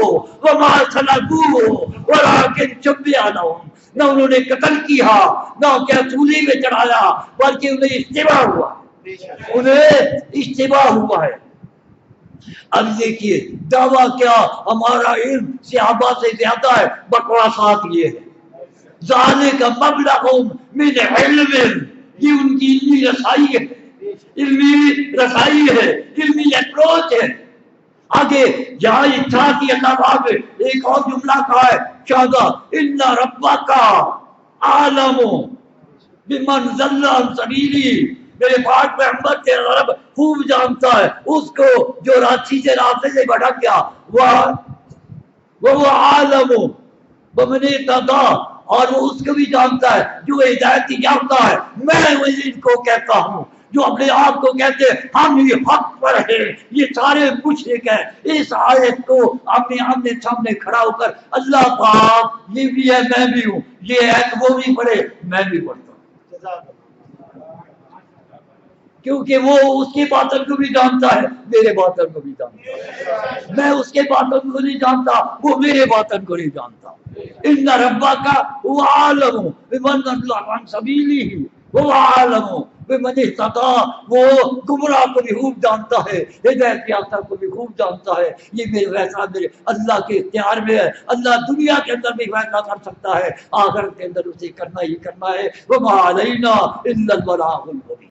وَمَا صَلَبُوهُ وَلَٰكِن شُبِّهَ لَهُمْ، نہ انہوں نے قتل کیا نہ کیا سولی میں چڑھایا، بلکہ انہیں اشتباہ ہوا، انہیں اشتباہ ہوا ہے۔ اب دیکھیے دعویٰ کیا ہمارا علم صحابہ سے زیادہ ہے، بکواسات یہ ہے ذالک مبلغہم من علم، یہ ان کی علمی رسائی ہے، علمی رسائی ہے، علمی اپروچ ہے۔ آگے یہاں اتحاد کی اللہ پاک ایک اور جملہ کہا ہے شہدہ ان ربک عالم بمن ضل عن سبیلی، میرے پاک پیغمبر تیرا رب خوب جانتا ہے اس کو جو راستے سے بھٹک گیا، وہ عالم بمن اہتدی، اور وہ اس کو بھی جانتا ہے جو ہدایت یافتہ ہے۔ میں ان کو کہتا ہوں جو اپنے آپ کو کہتے ہیں ہم یہ حق پر ہیں، یہ سارے مشرک ہیں، اس آیت کو آمنے سامنے کھڑا ہو کر اللہ پاک یہ بھی ہے میں بھی ہوں، یہ ہے کہ وہ بھی پڑھے میں بھی پڑھتا ہوں، کیونکہ وہ اس کے باطن کو بھی جانتا ہے، میرے باطن کو بھی جانتا ہے، میں اس کے باطن کو نہیں جانتا، وہ میرے باطن کو نہیں جانتا۔ ان ربک هو عالم بمن ضل عن سبیلہ وہ عالم بمن اہتدی، وہ گمراہ کو بھی خوب جانتا ہے، ہدایت یافتہ کو بھی خوب جانتا ہے۔ یہ میرے فیصلہ میرے اللہ کے اختیار میں ہے، اللہ دنیا کے اندر بھی فیصلہ کر سکتا ہے، آخرت کے اندر اسے کرنا ہی کرنا ہے۔ وما علینا الا البلاغ المبین۔